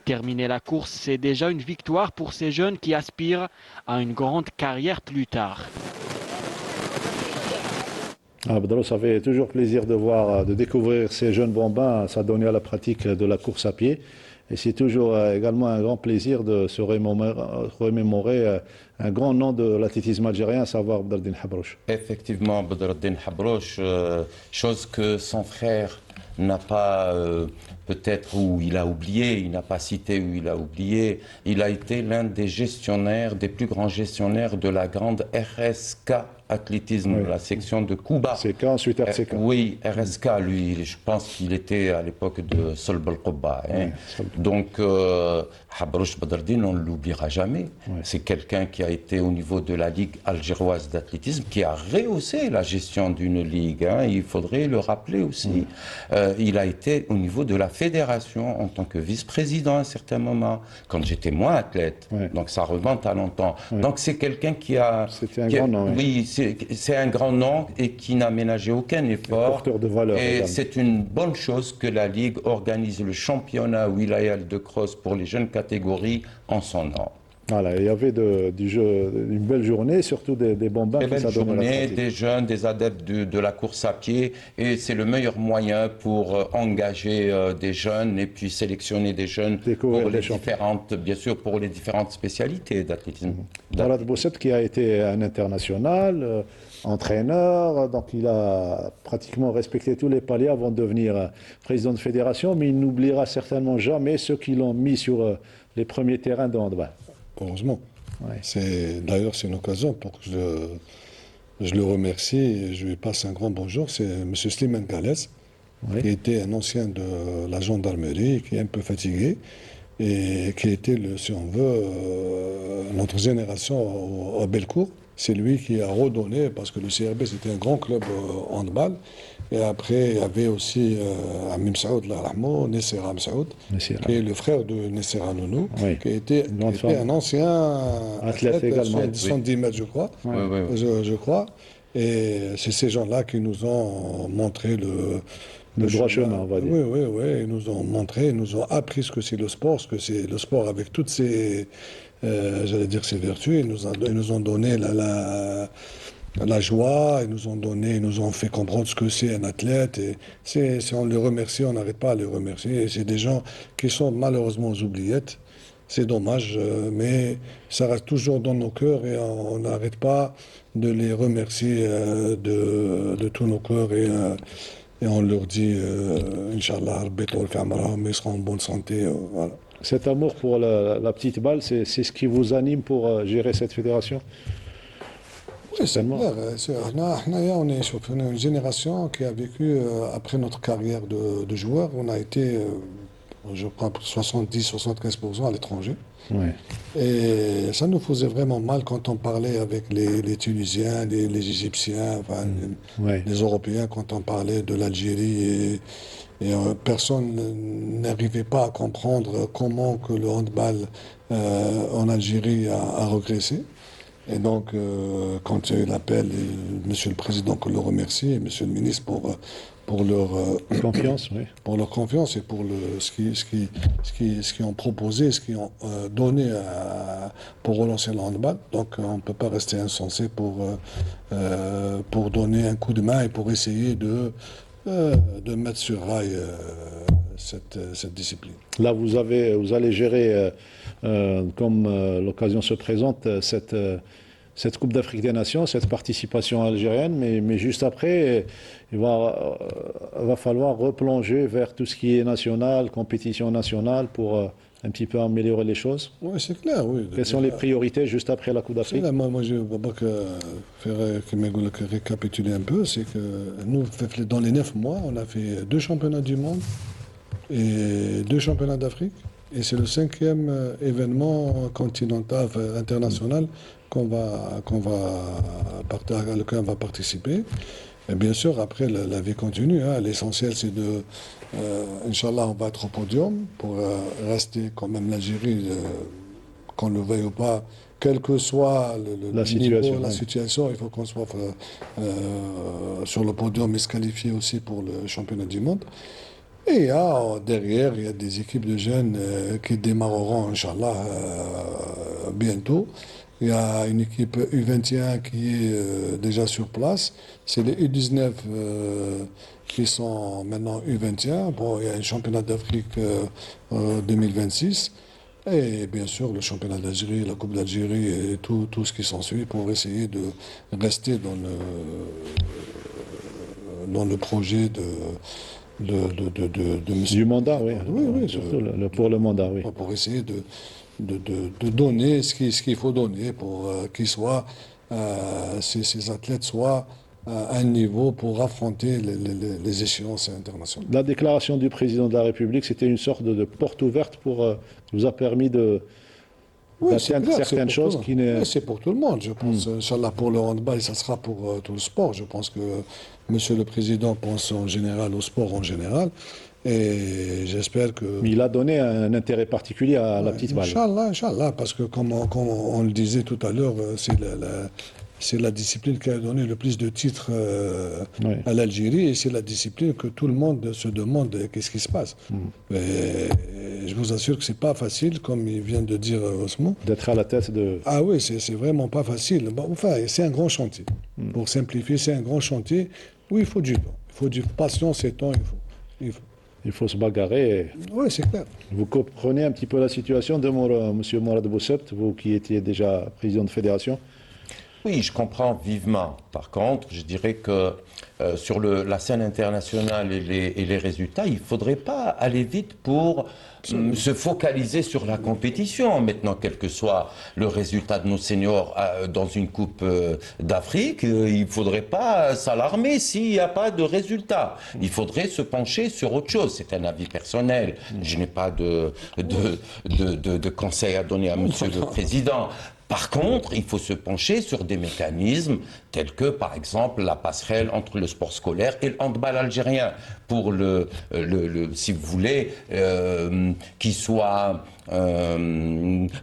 Terminer la course, c'est déjà une victoire pour ces jeunes qui aspirent à une grande carrière plus tard. Badalo, ça fait toujours plaisir de découvrir ces jeunes bambins s'adonner à la pratique de la course à pied. Et c'est toujours également un grand plaisir de se remémorer un grand nom de l'athlétisme algérien, à savoir Badardine Habrouch. Effectivement, Badardine Habrouch, chose que son frère n'a pas peut-être où il a oublié, il n'a pas cité où il a oublié. Il a été l'un des gestionnaires, des plus grands gestionnaires de la grande RSK athlétisme, oui. La section de Kouba. RSK, ensuite RSK. Oui, RSK, lui, je pense qu'il était à l'époque de Solb al-Qubba. Hein. Oui, donc, Habrouch Badardine, on ne l'oubliera jamais. Oui. C'est quelqu'un qui a été au niveau de la Ligue algéroise d'athlétisme, qui a rehaussé la gestion d'une ligue. Hein. Il faudrait le rappeler aussi. Oui. Il a été au niveau de la fédération en tant que vice-président à un certain moment, quand j'étais moins athlète. Oui. Donc, ça remonte à longtemps. Oui. Donc, c'est quelqu'un qui a... C'était un grand nom. Oui, c'est un grand nom et qui n'a ménagé aucun effort. Porteur de valeur. Et c'est une bonne chose que la Ligue organise le championnat wilayal de cross pour les jeunes catégories en son nom. Voilà, il y avait une belle journée, surtout des bambins qui s'adonnent à la pratique. Des jeunes, des adeptes de la course à pied, et c'est le meilleur moyen pour engager des jeunes et puis sélectionner des jeunes pour les différentes, bien sûr, pour les différentes spécialités d'athlétisme. Walad Bousset qui a été un international, entraîneur, donc il a pratiquement respecté tous les paliers avant de devenir président de fédération, mais il n'oubliera certainement jamais ceux qui l'ont mis sur les premiers terrains de handball. Heureusement. Ouais. D'ailleurs, c'est une occasion pour que je le remercie et je lui passe un grand bonjour. C'est M. Slimane Galès, oui. Qui était un ancien de la gendarmerie, qui est un peu fatigué et qui était, si on veut, notre génération à Bellecour. c'est lui qui a redonné, parce que le CRB c'était un grand club handball. Et après, il y avait aussi Amim Saoud, Nesser Saoud, qui est le frère de Nesser Nounou, qui était un ancien athlète également. 110 mètres, je crois. Je crois. Et c'est ces gens-là qui nous ont montré le droit chemin, on va dire. Oui, ils nous ont montré, ils nous ont appris ce que c'est le sport, ce que c'est le sport avec toutes ses, j'allais dire ses vertus. Ils nous ont donné la joie, ils nous ont fait comprendre ce que c'est un athlète. Et on les remercie, on n'arrête pas à les remercier. Et c'est des gens qui sont malheureusement aux oubliettes. C'est dommage, mais ça reste toujours dans nos cœurs et on n'arrête pas de les remercier de tous nos cœurs. Et on leur dit, Inch'Allah, ils seront en bonne santé. Voilà. Cet amour pour la petite balle, c'est ce qui vous anime pour gérer cette fédération? Oui, c'est clair. On est une génération qui a vécu, après notre carrière de joueur, on a été, je crois, 70-75% à l'étranger. Ouais. Et ça nous faisait vraiment mal quand on parlait avec les Tunisiens, les Égyptiens, les Européens, quand on parlait de l'Algérie. Et personne n'arrivait pas à comprendre comment que le handball en Algérie a régressé. Et donc, quand il y a eu l'appel, Monsieur le Président, que le remercie, et Monsieur le Ministre pour leur confiance, pour leur confiance et pour ce qu'ils ont proposé, ce qu'ils ont donné pour relancer le handball. Donc, on ne peut pas rester insensé pour donner un coup de main et pour essayer de mettre sur rail cette discipline. Là, vous allez gérer, comme l'occasion se présente, cette Coupe d'Afrique des Nations, cette participation algérienne, mais juste après, il va falloir replonger vers tout ce qui est national, compétition nationale, pour un petit peu améliorer les choses. Oui, c'est clair, oui. Quelles sont les priorités juste après la Coupe d'Afrique? Moi, je ne veux pas récapituler un peu, c'est que nous, dans les 9 mois, on a fait 2 championnats du monde et 2 championnats d'Afrique. Et c'est le 5e événement continental, international, lequel on va participer. Et bien sûr, après, la vie continue. L'essentiel, c'est Inch'Allah, on va être au podium pour rester quand même l'Algérie, qu'on le veuille ou pas, quelle que soit la situation, il faut qu'on soit sur le podium et se qualifier aussi pour le championnat du monde. Et derrière, il y a des équipes de jeunes qui démarreront, Inch'Allah, bientôt. Il y a une équipe U21 qui est déjà sur place. C'est les U19 qui sont maintenant U21. Bon, il y a un championnat d'Afrique 2026. Et bien sûr, le championnat d'Algérie, la Coupe d'Algérie et tout ce qui s'ensuit pour essayer de rester dans le projet du mandat, oui, surtout pour le mandat, oui. Pour essayer de donner ce qu'il faut donner pour qu'ils soient, ces athlètes soient à un niveau pour affronter les échéances internationales. La déclaration du président de la République, c'était une sorte de porte ouverte vous a permis d'atteindre certaines choses qui n'est... Oui, c'est pour tout le monde, je pense. Inch'Allah, pour le handball, ça sera pour tout le sport. Je pense que Monsieur le Président pense en général au sport en général. Et j'espère que... Mais il a donné un intérêt particulier à la petite balle. Inch'Allah, parce que comme on le disait tout à l'heure, c'est la discipline qui a donné le plus de titres à l'Algérie et c'est la discipline que tout le monde se demande qu'est-ce qui se passe. Et je vous assure que c'est pas facile, comme il vient de dire Osman. D'être à la tête de... Ah oui, c'est vraiment pas facile. Bon, enfin, c'est un grand chantier. Pour simplifier, c'est un grand chantier où il faut du temps. Il faut du patience et temps, il faut se bagarrer. Oui, c'est clair. Vous comprenez un petit peu la situation de M. Mourad Boussebt, vous qui étiez déjà président de fédération? Oui, je comprends vivement. Par contre, je dirais que sur la scène internationale et les résultats, il ne faudrait pas aller vite pour se focaliser sur la compétition. Maintenant, quel que soit le résultat de nos seniors dans une Coupe d'Afrique, il ne faudrait pas s'alarmer s'il n'y a pas de résultat. Il faudrait se pencher sur autre chose. C'est un avis personnel. Je n'ai pas de conseil à donner à Monsieur le Président. Par contre, il faut se pencher sur des mécanismes tels que, par exemple, la passerelle entre le sport scolaire et le handball algérien, pour si vous voulez, qu'il soit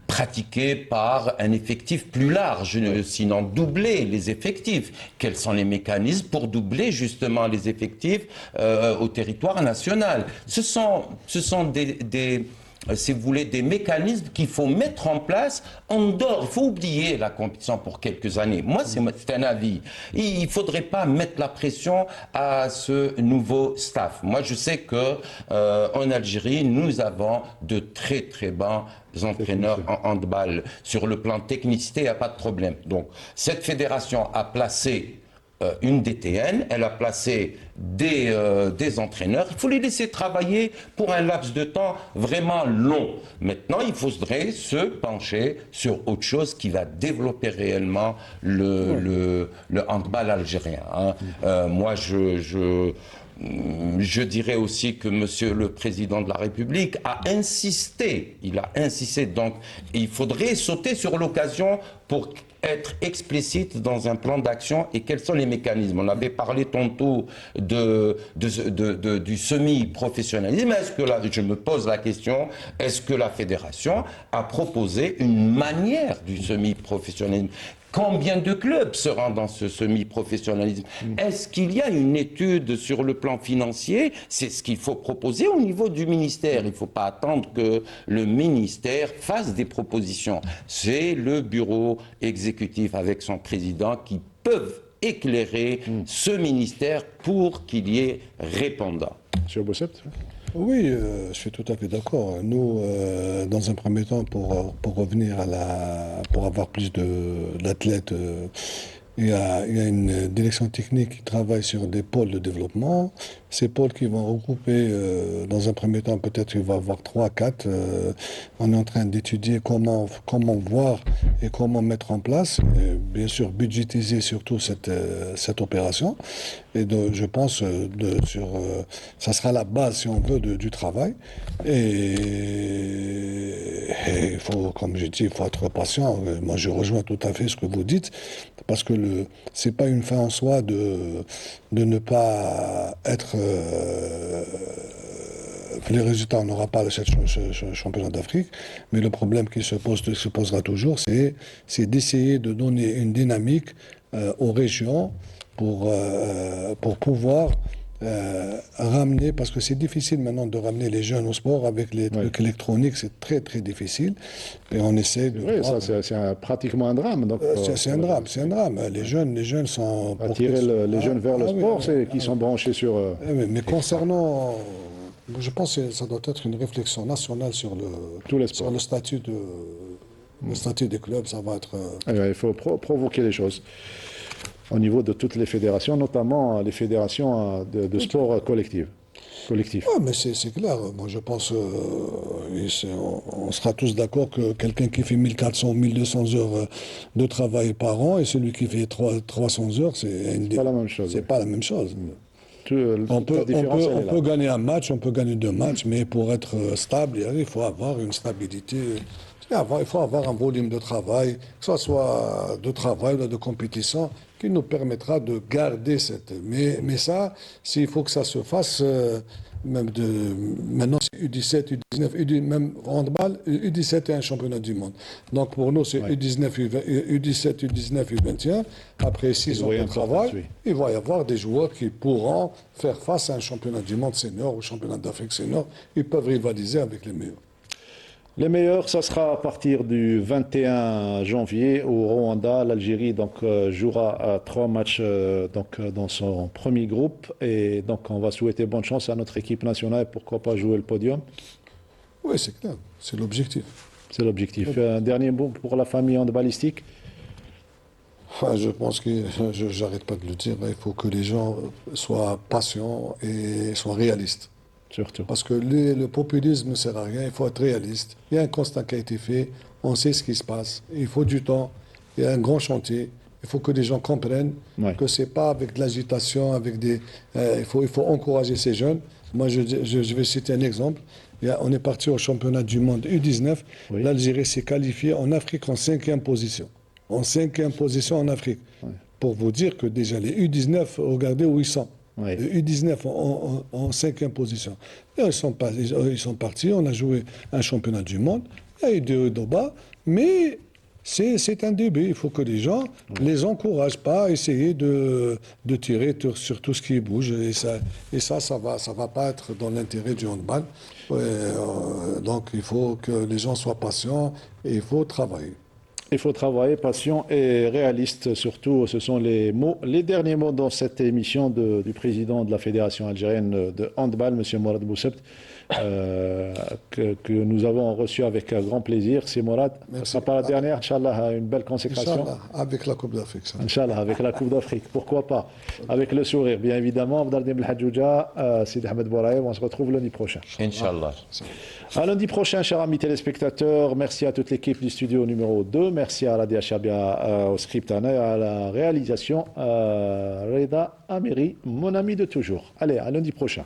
pratiqué par un effectif plus large, sinon doubler les effectifs. Quels sont les mécanismes pour doubler justement les effectifs au territoire national? Ce sont si vous voulez, des mécanismes qu'il faut mettre en place en dehors. Il faut oublier la compétition pour quelques années. Moi, c'est un avis. Il ne faudrait pas mettre la pression à ce nouveau staff. Moi, je sais que en Algérie, nous avons de très très bons entraîneurs en handball. Sur le plan technicité, il n'y a pas de problème. Donc, cette fédération a placé une DTN, elle a placé des entraîneurs. Il faut les laisser travailler pour un laps de temps vraiment long. Maintenant, il faudrait se pencher sur autre chose qui va développer réellement le handball algérien. Moi, je dirais aussi que Monsieur le Président de la République a insisté. Il a insisté. Donc, il faudrait sauter sur l'occasion pour être explicite dans un plan d'action et quels sont les mécanismes. On avait parlé tantôt du semi-professionnalisme. Est-ce que là, je me pose la question, est-ce que la fédération a proposé une manière du semi-professionnalisme? Combien de clubs seront dans ce semi-professionnalisme? Est-ce qu'il y a une étude sur le plan financier? C'est ce qu'il faut proposer au niveau du ministère. Il ne faut pas attendre que le ministère fasse des propositions. C'est le bureau exécutif avec son président qui peuvent éclairer ce ministère pour qu'il y ait répondant. Monsieur Bosset? Oui, je suis tout à fait d'accord. Nous, dans un premier temps, pour revenir pour avoir plus d'athlètes, il y a une direction technique qui travaille sur des pôles de développement. Ces pôles qui vont regrouper, dans un premier temps, peut-être il va y avoir 3, 4. On est en train d'étudier comment voir et comment mettre en place, et bien sûr budgétiser surtout cette opération. Et donc, je pense ça sera la base, si on veut, du travail. Et il faut, comme j'ai dit, il faut être patient. Moi, je rejoins tout à fait ce que vous dites, parce que c'est pas une fin en soi de ne pas être les résultats, on n'aura pas le championnat d'Afrique, mais le problème qui se posera toujours, c'est d'essayer de donner une dynamique aux régions pour pouvoir ramener, parce que c'est difficile maintenant de ramener les jeunes au sport avec les trucs électroniques, c'est très très difficile. Et on essaie de... Oui, ça c'est pratiquement un drame. C'est un drame. Les jeunes sont... Attirer les jeunes vers le sport, c'est qu'ils sont branchés sur... Mais concernant... Je pense que ça doit être une réflexion nationale sur le statut des clubs, ça va être... Il faut provoquer les choses au niveau de toutes les fédérations, notamment les fédérations de sport collectif. Oui, mais c'est clair. Moi, je pense on sera tous d'accord que quelqu'un qui fait 1400 ou 1200 heures de travail par an et celui qui fait 300 heures, c'est pas la même chose. C'est pas la même chose. On peut gagner un match, on peut gagner 2 matchs, mais pour être stable, il faut avoir une stabilité. Il faut avoir un volume de travail, que ce soit de travail ou de compétition, qui nous permettra de garder cette... Mais ça, s'il faut que ça se fasse, maintenant c'est U17, U19, même handball, U17 est un championnat du monde. Donc pour nous, c'est U19, U17, U19, U21. Après 6 ans de travail, il va y avoir des joueurs qui pourront faire face à un championnat du monde senior ou championnat d'Afrique senior. Ils peuvent rivaliser avec les meilleurs. Les meilleurs, ça sera à partir du 21 janvier au Rwanda. L'Algérie jouera 3 matchs dans son premier groupe. Et donc, on va souhaiter bonne chance à notre équipe nationale et pourquoi pas jouer le podium. Oui, c'est clair. C'est l'objectif. C'est l'objectif. Un dernier mot pour la famille handballistique. Je pense que, j'arrête pas de le dire, il faut que les gens soient patients et soient réalistes. Surtout. Parce que le populisme ne sert à rien, il faut être réaliste. Il y a un constat qui a été fait, on sait ce qui se passe, il faut du temps, il y a un grand chantier, il faut que les gens comprennent que ce n'est pas avec de l'agitation, il faut encourager ces jeunes Moi, je vais citer un exemple. On est parti au championnat du monde U19. L'Algérie s'est qualifiée en Afrique en 5e position. En 5e position en Afrique. Pour vous dire que déjà les U19, regardez où ils sont. Les U19 en 5e position. Et ils sont partis, on a joué un championnat du monde. Il y a eu des hauts et des bas, mais c'est un début. Il faut que les gens les encouragent pas à essayer de tirer sur tout ce qui bouge. Et ça va pas être dans l'intérêt du handball. Donc il faut que les gens soient patients et il faut travailler. Il faut travailler, patient et réaliste, surtout. Ce sont les derniers mots dans cette émission du président de la Fédération algérienne de handball, M. Mourad Boussebt, que nous avons reçu avec grand plaisir. C'est Mourad. Ce sera pas la dernière, Inch'Allah, une belle consécration. Inch'Allah, avec la Coupe d'Afrique. Inch'Allah, avec la Coupe d'Afrique. Pourquoi pas? Avec le sourire, bien évidemment. Abdeldim Belhadjouja, Sidi Ahmed Bouraïb, on se retrouve lundi prochain. Inch'Allah. À lundi prochain, chers amis téléspectateurs. Merci à toute l'équipe du studio numéro 2. Merci à Radia Chabia, au script et à la réalisation. Reda Amiri, mon ami de toujours. Allez, à lundi prochain.